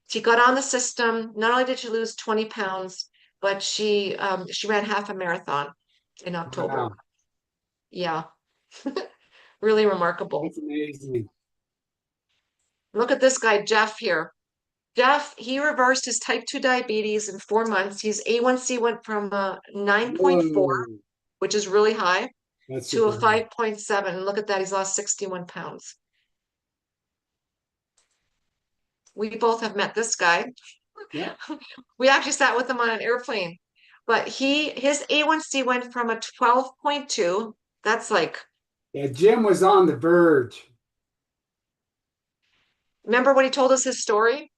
She got on the system. Not only did she lose 20 pounds, but she ran half a marathon in October.
Wow.
Yeah, really remarkable.
That's amazing.
Look at this guy, Jeff here. Jeff, he reversed his type 2 diabetes in 4 months. His A1C went from 9.4,
Whoa.
which is really high,
That's
to a
super high.
5.7. Look at that. He's lost 61 pounds. We both have met this guy.
Yeah.
We actually sat with him on an airplane. But his A1C went from a 12.2. That's like,
Yeah, Jim was on the verge.
remember when he told us his story?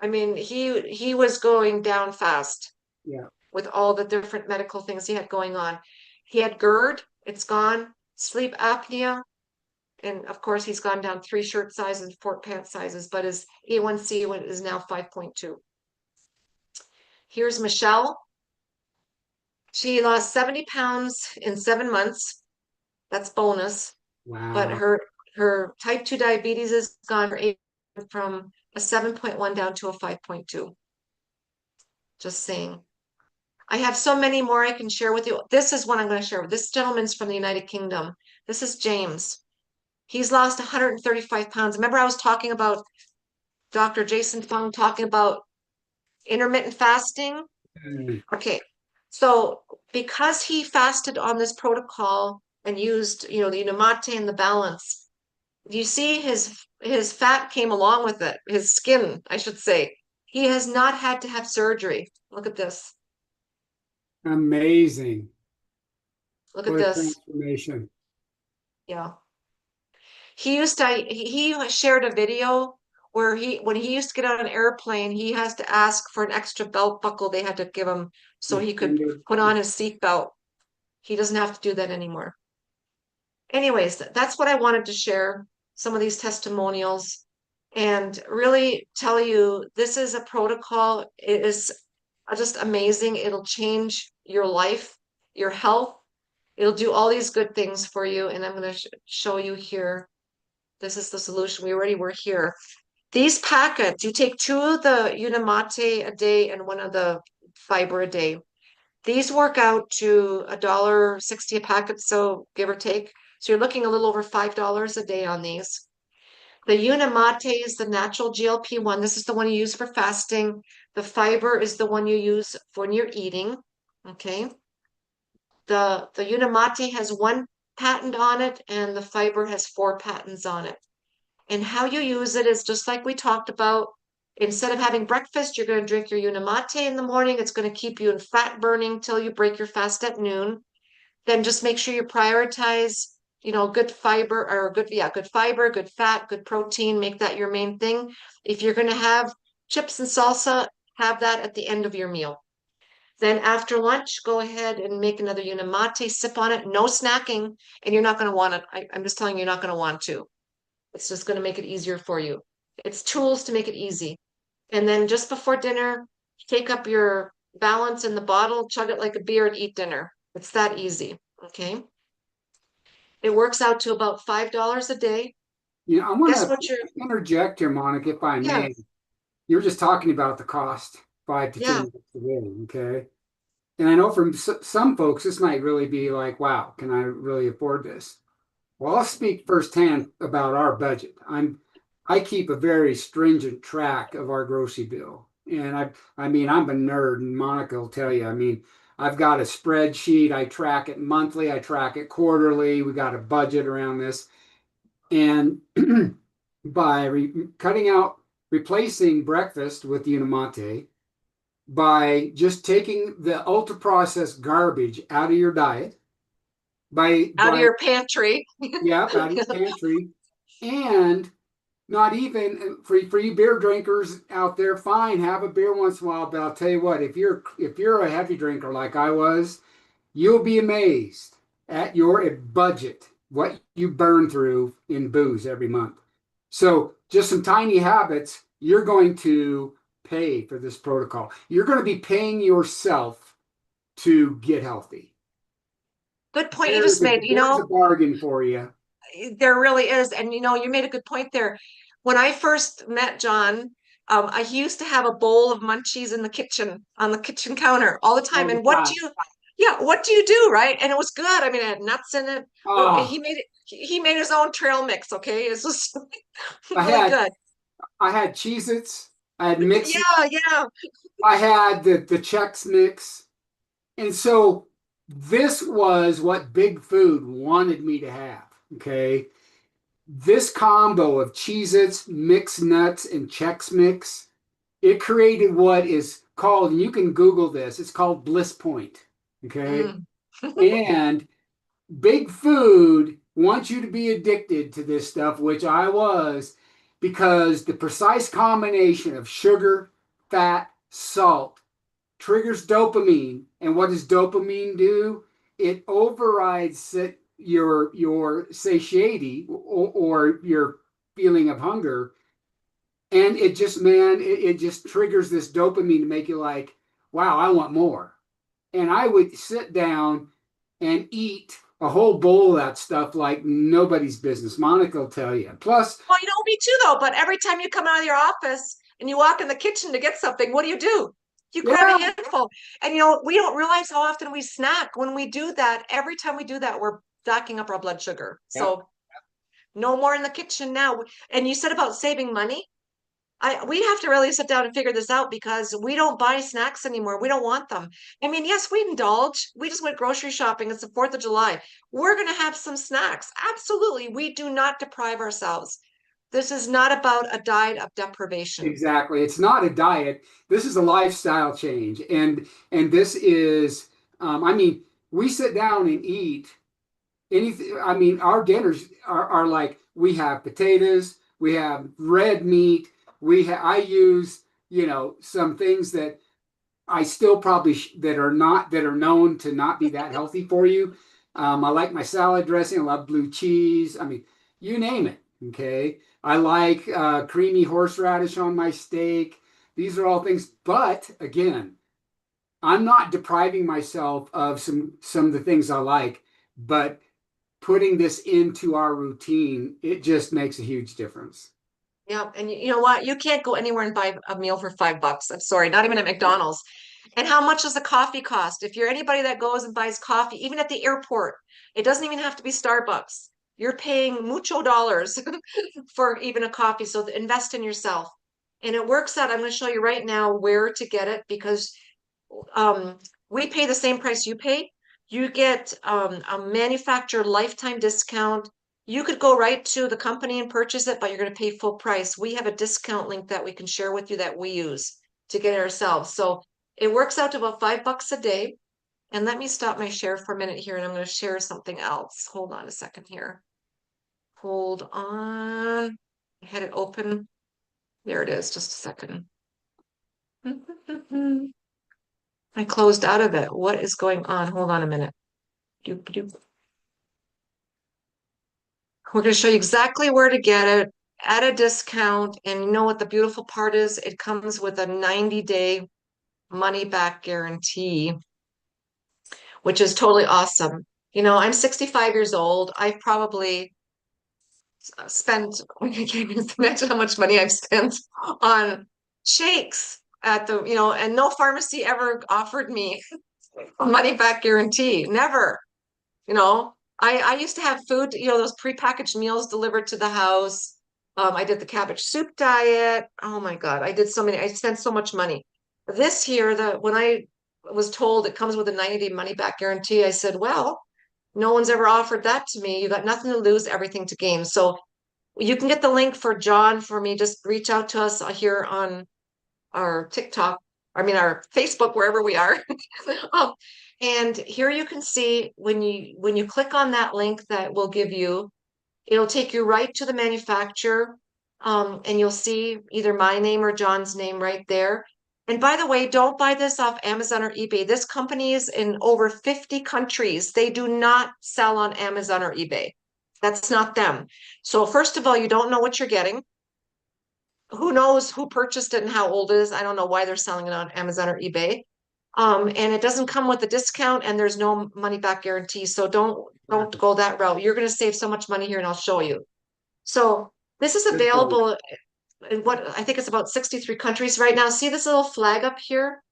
I mean, he was going down fast
Yeah.
with all the different medical things he had going on. He had GERD, it's gone, sleep apnea, and of course he's gone down 3 shirt sizes, 4 pant sizes, but his A1C is now 5.2. Here's Michelle. She lost 70 pounds in 7 months. That's bonus. But
Wow.
her type 2 diabetes is gone from a 7.1 down to a 5.2. Just saying. I have so many more I can share with you. This is one I'm going to share with. This gentleman's from the United Kingdom. This is James. He's lost 135 pounds. Remember, I was talking about Dr. Jason Fung talking about intermittent fasting?
Mm.
Okay. So because he fasted on this protocol and used, the Unamate and the balance, you see his fat came along with it, his skin, I should say. He has not had to have surgery. Look at this.
Amazing.
Look at
What a
this.
transformation.
Yeah. He shared a video where when he used to get on an airplane, he has to ask for an extra belt buckle they had to give him so he could
Extended.
put on his seat belt. He doesn't have to do that anymore. Anyways, that's what I wanted to share, some of these testimonials, and really tell you this is a protocol. It is just amazing. It'll change your life, your health. It'll do all these good things for you. And I'm going to show you here. This is the solution. We already were here. These packets, you take 2 of the Unamate a day and 1 of the fiber a day. These work out to $1.60 a packet, so give or take. So you're looking a little over $5 a day on these. The Unamate is the natural GLP-1. This is the one you use for fasting. The fiber is the one you use for when you're eating. Okay. The Unamate has 1 patent on it, and the fiber has 4 patents on it. And how you use it is just like we talked about. Instead of having breakfast, you're going to drink your Unamate in the morning. It's going to keep you in fat burning till you break your fast at noon. then just make sure you prioritize, good fiber or good fiber, good fat, good protein, make that your main thing. If you're going to have chips and salsa, have that at the end of your meal. Then after lunch, go ahead and make another unimate, sip on it, no snacking, and you're not going to want it. I'm just telling you, you're not going to want to. It's just going to make it easier for you. It's tools to make it easy. And then just before dinner, take up your balance in the bottle, chug it like a beer, and eat dinner. It's that easy. Okay. It works out to about $5 a day.
I want
Guess
to
what you're,
interject here, Monica, if I
yeah,
may. You're just talking about the cost, 5 to 10
yeah.
bucks a day, okay? And I know from some folks, this might really be like, wow, can I really afford this? Well, I'll speak firsthand about our budget. I keep a very stringent track of our grocery bill. And I mean, I'm a nerd, and Monica will tell you. I mean, I've got a spreadsheet. I track it monthly, I track it quarterly. We got a budget around this. And by cutting out, replacing breakfast with Unimate, by just taking the ultra processed garbage out of your diet,
Out of
by
your pantry.
yeah, out of your pantry, and not even for you beer drinkers out there, fine, have a beer once in a while. But I'll tell you what, if you're a heavy drinker like I was, you'll be amazed at your budget, what you burn through in booze every month. So just some tiny habits, you're going to pay for this protocol. You're going to be paying yourself to get healthy.
Good point you just made.
There's a bargain for you.
There really is. And you made a good point there. When I first met John, he used to have a bowl of munchies in the kitchen, on the kitchen counter all the time.
All the
And
time.
what do you do, right? And it was good. I mean, it had nuts in it.
Oh,
He made his own trail mix, okay? It's just
I
really
had
good.
I had Cheez-Its, I had mixes,
Yeah, yeah.
I had the Chex Mix. And so this was what Big Food wanted me to have. Okay. This combo of Cheez-Its, mixed nuts, and Chex Mix, it created what is called, and you can Google this, it's called Bliss Point. Okay.
Mm.
And Big Food wants you to be addicted to this stuff, which I was, because the precise combination of sugar, fat, salt triggers dopamine. And what does dopamine do? It overrides your satiety, or your feeling of hunger. And it just, man, it just triggers this dopamine to make you like, wow, I want more. And I would sit down and eat a whole bowl of that stuff like nobody's business. Monica will tell you. Plus,
Well, me too, though. But every time you come out of your office and you walk in the kitchen to get something, what do? You grab a
yeah,
handful. And, we don't realize how often we snack. When we do that, every time we do that, we're stacking up our blood sugar.
yeah,
So no more in the kitchen now. And you said about saving money. We have to really sit down and figure this out because we don't buy snacks anymore. We don't want them. I mean, yes, we indulge. We just went grocery shopping. It's the 4th of July. We're going to have some snacks. Absolutely. We do not deprive ourselves. This is not about a diet of deprivation.
exactly. It's not a diet. This is a lifestyle change, and this is, I mean, we sit down and eat anything. I mean, our dinners are like, we have potatoes, we have red meat, I use, some things that I still probably that are known to not be that healthy for you. I like my salad dressing. I love blue cheese. I mean, you name it. Okay. I like creamy horseradish on my steak. These are all things. But again, I'm not depriving myself of some of the things I like, but putting this into our routine, it just makes a huge difference.
Yeah. And you know what? You can't go anywhere and buy a meal for $5. I'm sorry, not even at McDonald's. And how much does a coffee cost? If you're anybody that goes and buys coffee, even at the airport, it doesn't even have to be Starbucks. You're paying mucho dollars for even a coffee. So invest in yourself. And it works out. I'm going to show you right now where to get it because um, we pay the same price you pay. You get a manufacturer lifetime discount. You could go right to the company and purchase it, but you're going to pay full price. We have a discount link that we can share with you that we use to get it ourselves. So it works out to about $5 a day. And let me stop my share for a minute here, and I'm going to share something else. Hold on a second here. Hold on. I had it open. There it is. Just a second. I closed out of it. What is going on? Hold on a minute. Doop, doop. We're going to show you exactly where to get it at a discount. And you know what the beautiful part is? It comes with a 90-day money back guarantee, which is totally awesome. You know, I'm 65 years old. I've probably spent, I can't even imagine how much money I've spent on shakes at the, you know, and no pharmacy ever offered me a money back guarantee. Never. You know, I used to have food, you know, those prepackaged meals delivered to the house. I did the cabbage soup diet. Oh my God, I did so many, I spent so much money. This year, when I was told it comes with a 90-day money back guarantee, I said, well, no one's ever offered that to me. You got nothing to lose, everything to gain. So you can get the link for John for me. Just reach out to us here on our TikTok, I mean our Facebook, wherever we are. um, and here you can see when you click on that link that will give you, it'll take you right to the manufacturer, and you'll see either my name or John's name right there. And by the way, don't buy this off Amazon or eBay. This company is in over 50 countries. They do not sell on Amazon or eBay. That's not them. So first of all, you don't know what you're getting. Who knows who purchased it and how old it is? I don't know why they're selling it on Amazon or eBay. And it doesn't come with a discount, and there's no money back guarantee. So don't go that route. You're going to save so much money here, and I'll show you. So this is
Good point.
available in what I think it's about 63 countries right now. See this little flag up here?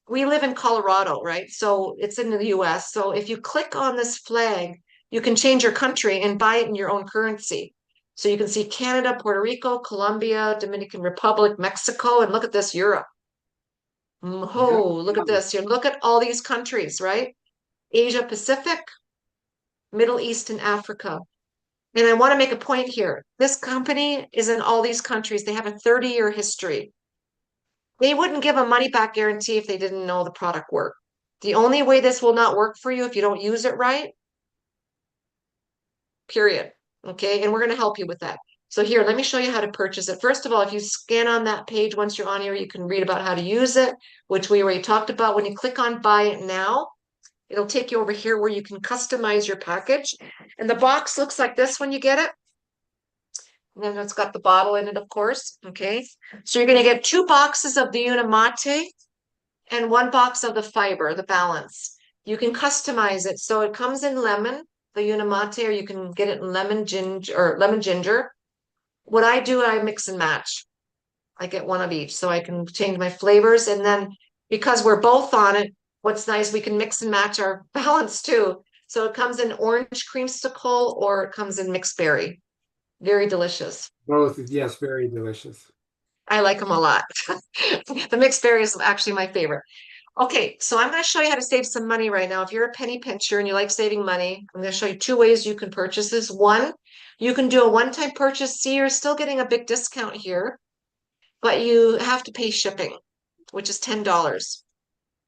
We live in Colorado, right? So it's in the US. So if you click on this flag, you can change your country and buy it in your own currency. So you can see Canada, Puerto Rico, Colombia, Dominican Republic, Mexico, and look at this, Europe.
Yeah.
Oh, look at this here. Look at all these countries, right? Asia Pacific, Middle East, and Africa. And I want to make a point here. This company is in all these countries. They have a 30-year history. They wouldn't give a money back guarantee if they didn't know the product worked. The only way this will not work for you if you don't use it right, period. Okay, and we're going to help you with that. So here, let me show you how to purchase it. First of all, if you scan on that page, once you're on here, you can read about how to use it, which we already talked about. When you click on buy it now, it'll take you over here where you can customize your package. And the box looks like this when you get it. And then it's got the bottle in it, of course. Okay, so you're going to get 2 boxes of the Unimate and 1 box of the fiber, the balance. You can customize it. So it comes in lemon, the Unimate, or you can get it in lemon ginger or lemon ginger. What I do, I mix and match. I get 1 of each so I can change my flavors. And then because we're both on it, what's nice, we can mix and match our balance too. So it comes in orange creamsicle or it comes in mixed berry. Very delicious.
Both, yes, very delicious.
I like them a lot. The mixed berry is actually my favorite. Okay, so I'm going to show you how to save some money right now. If you're a penny pincher and you like saving money, I'm going to show you 2 ways you can purchase this. One, you can do a one-time purchase. See, you're still getting a big discount here, but you have to pay shipping, which is $10.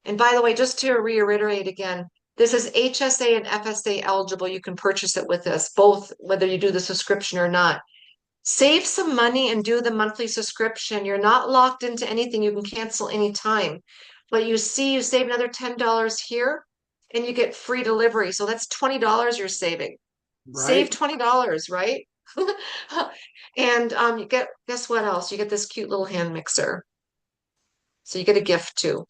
And by the way, just to reiterate again, this is HSA and FSA eligible. You can purchase it with this, both whether you do the subscription or not. Save some money and do the monthly subscription. You're not locked into anything. You can cancel anytime. But you see, you save another $10 here and you get free delivery. So that's $20 you're saving. Save
Right?
$20, right? And you get, guess what else? You get this cute little hand mixer. So you get a gift too.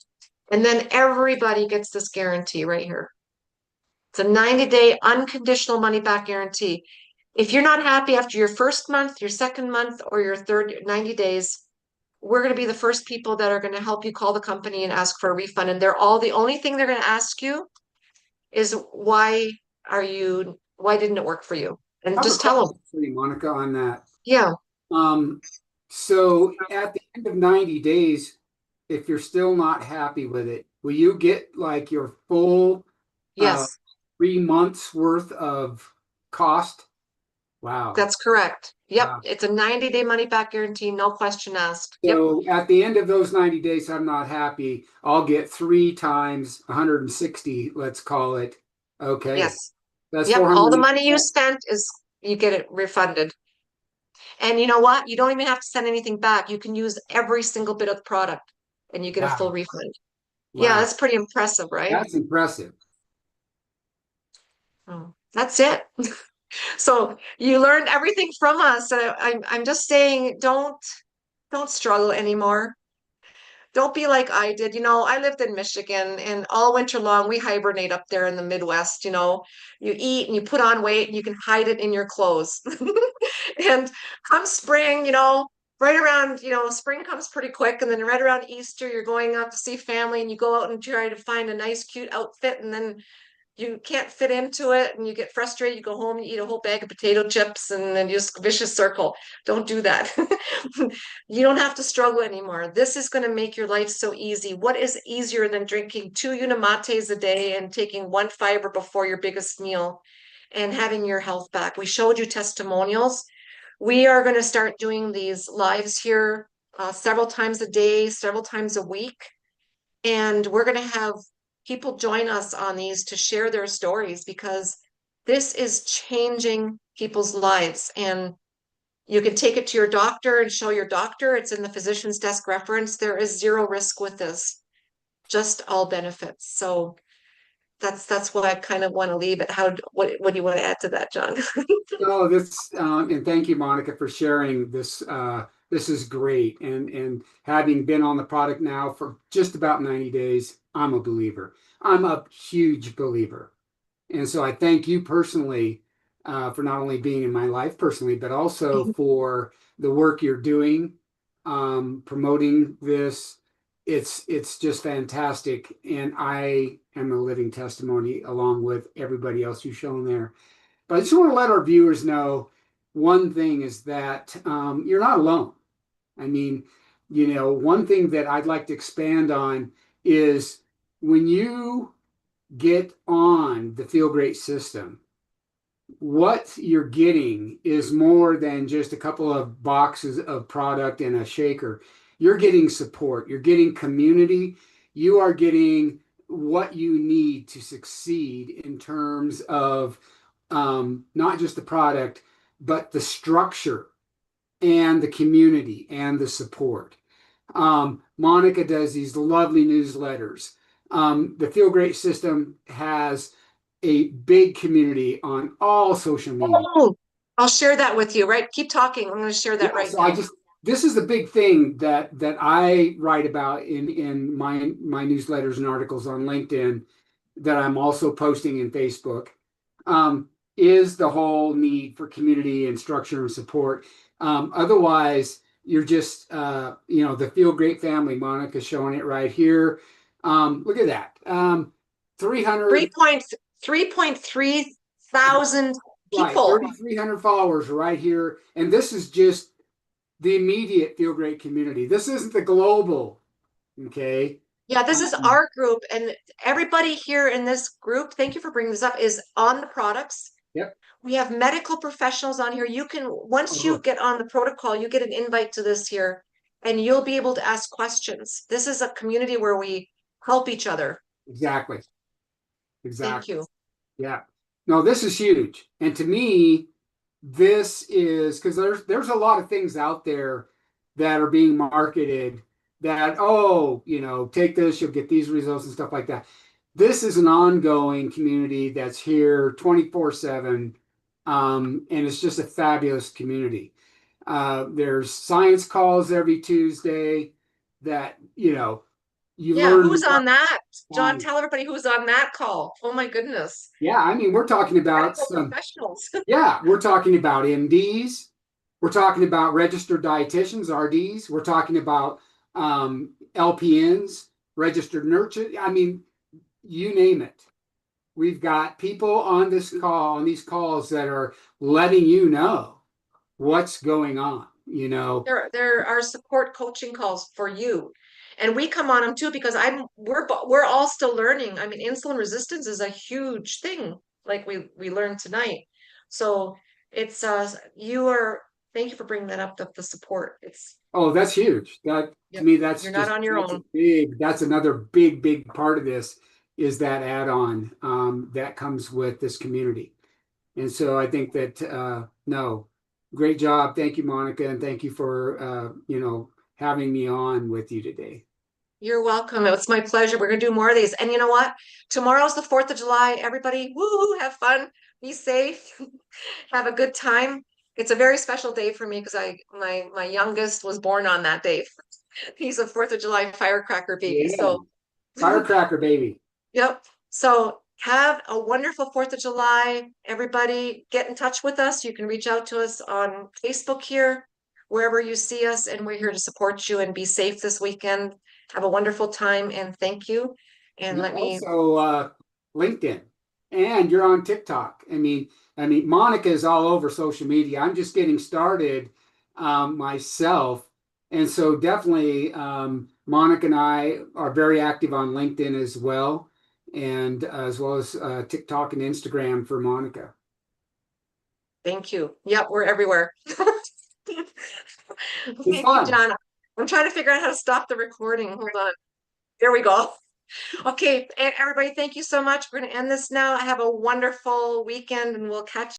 And then everybody gets this guarantee right here. It's a 90-day unconditional money back guarantee. If you're not happy after your first month, your second month, or your third 90 days, we're going to be the first people that are going to help you call the company and ask for a refund. And the only thing they're going to ask you is why didn't it work for you? And
I have a
just tell them,
question for you, Monica, on that.
yeah,
Um, so at the end of 90 days, if you're still not happy with it, will you get like your full uh,
yes.
3 months worth of cost? Wow.
That's correct. Yep.
Wow.
It's a 90-day money back guarantee, no question asked. Yep.
So at the end of those 90 days, I'm not happy. I'll get 3 times 160, let's call it. Okay.
Yes.
That's
Yep. All the
480.
money you spent is you get it refunded. And you know what? You don't even have to send anything back. You can use every single bit of the product and you get a full
Wow.
refund. Yeah,
Wow.
that's pretty impressive, right?
That's impressive.
Oh, that's it. So you learned everything from us. And I'm just saying, don't struggle anymore. Don't be like I did. I lived in Michigan and all winter long we hibernate up there in the Midwest. You eat and you put on weight and you can hide it in your clothes. And come spring, right around, spring comes pretty quick. And then right around Easter, you're going out to see family and you go out and try to find a nice, cute outfit. And then you can't fit into it and you get frustrated. You go home, you eat a whole bag of potato chips, and then you just vicious circle. Don't do that. You don't have to struggle anymore. This is going to make your life so easy. What is easier than drinking 2 Unimates a day and taking 1 fiber before your biggest meal and having your health back? We showed you testimonials. We are going to start doing these lives here several times a day, several times a week. And we're going to have people join us on these to share their stories because this is changing people's lives. And you can take it to your doctor and show your doctor. It's in the physician's desk reference. There is zero risk with this, just all benefits. So that's what I kind of want to leave it. What do you want to add to that, John?
No, and thank you, Monica, for sharing this. This is great. And having been on the product now for just about 90 days, I'm a believer. I'm a huge believer. And so I thank you personally for not only being in my life personally, but also for the work you're doing, promoting this. It's just fantastic. And I am a living testimony along with everybody else you've shown there. But I just want to let our viewers know one thing is that you're not alone. I mean, one thing that I'd like to expand on is when you get on the Feel Great system, what you're getting is more than just a couple of boxes of product and a shaker. You're getting support, you're getting community, you are getting what you need to succeed in terms of not just the product, but the structure and the community and the support. Monica does these lovely newsletters. The Feel Great system has a big community on all social media.
Oh, I'll share that with you, right? Keep talking. I'm going to share that
Yeah,
right
so
now.
this is the big thing that I write about in my newsletters and articles on LinkedIn that I'm also posting in Facebook. Is the whole need for community and structure and support. Otherwise, you're just the Feel Great family. Monica's showing it right here. Look at that. 300
3.3 thousand
right,
people.
3,300 followers right here, and this is just the immediate Feel Great community. This isn't the global. Okay.
Yeah, this is
Um,
our group, and everybody here in this group, thank you for bringing this up, is on the products.
yep.
We have medical professionals on here. Once you
Oh,
get on the protocol, you get an invite to this here, and you'll be able to ask questions. This is a community where we help each other.
exactly.
Thank
Exactly.
you.
Yeah. No, this is huge. And to me, this is because there's a lot of things out there that are being marketed that, oh, take this, you'll get these results and stuff like that. This is an ongoing community that's here 24/7. And it's just a fabulous community. There's science calls every Tuesday that, you
Yeah,
learn
who's on that? John,
more.
tell everybody who's on that call. Oh my goodness.
Yeah, I mean, we're talking about
Medical
some,
professionals.
yeah, we're talking about MDs. We're talking about registered dietitians, RDs. We're talking about LPNs, registered nurses. I mean, you name it. We've got people on these calls that are letting you know what's going on,
There are support coaching calls for you. And we come on them too because we're all still learning. I mean, insulin resistance is a huge thing, like we learned tonight. So It's you are, thank you for bringing that up, the support. It's,
Oh, that's huge. That to
yep,
me,
you're not on your own.
that's another big part of this is that add-on that comes with this community. And so I think that no, great job. Thank you, Monica, and thank you for having me on with you today.
You're welcome. It's my pleasure. We're gonna do more of these. And you know what? Tomorrow's the 4th of July. Everybody, woo, have fun, be safe, have a good time. It's a very special day for me because my youngest was born on that day. He's a 4th of July firecracker baby.
Yeah,
So
firecracker baby.
yep. So have a wonderful 4th of July. Everybody get in touch with us. You can reach out to us on Facebook here, wherever you see us, and we're here to support you and be safe this weekend. Have a wonderful time and thank you. And
You're
let me,
also LinkedIn, and you're on TikTok. I mean, Monica is all over social media. I'm just getting started myself, and so definitely Monica and I are very active on LinkedIn as well, and as well as TikTok and Instagram for Monica.
thank you. Yep, we're everywhere.
It's
Thank you,
fun.
John. I'm trying to figure out how to stop the recording. Hold on. There we go. Okay, everybody, thank you so much. We're going to end this now. Have a wonderful weekend and we'll catch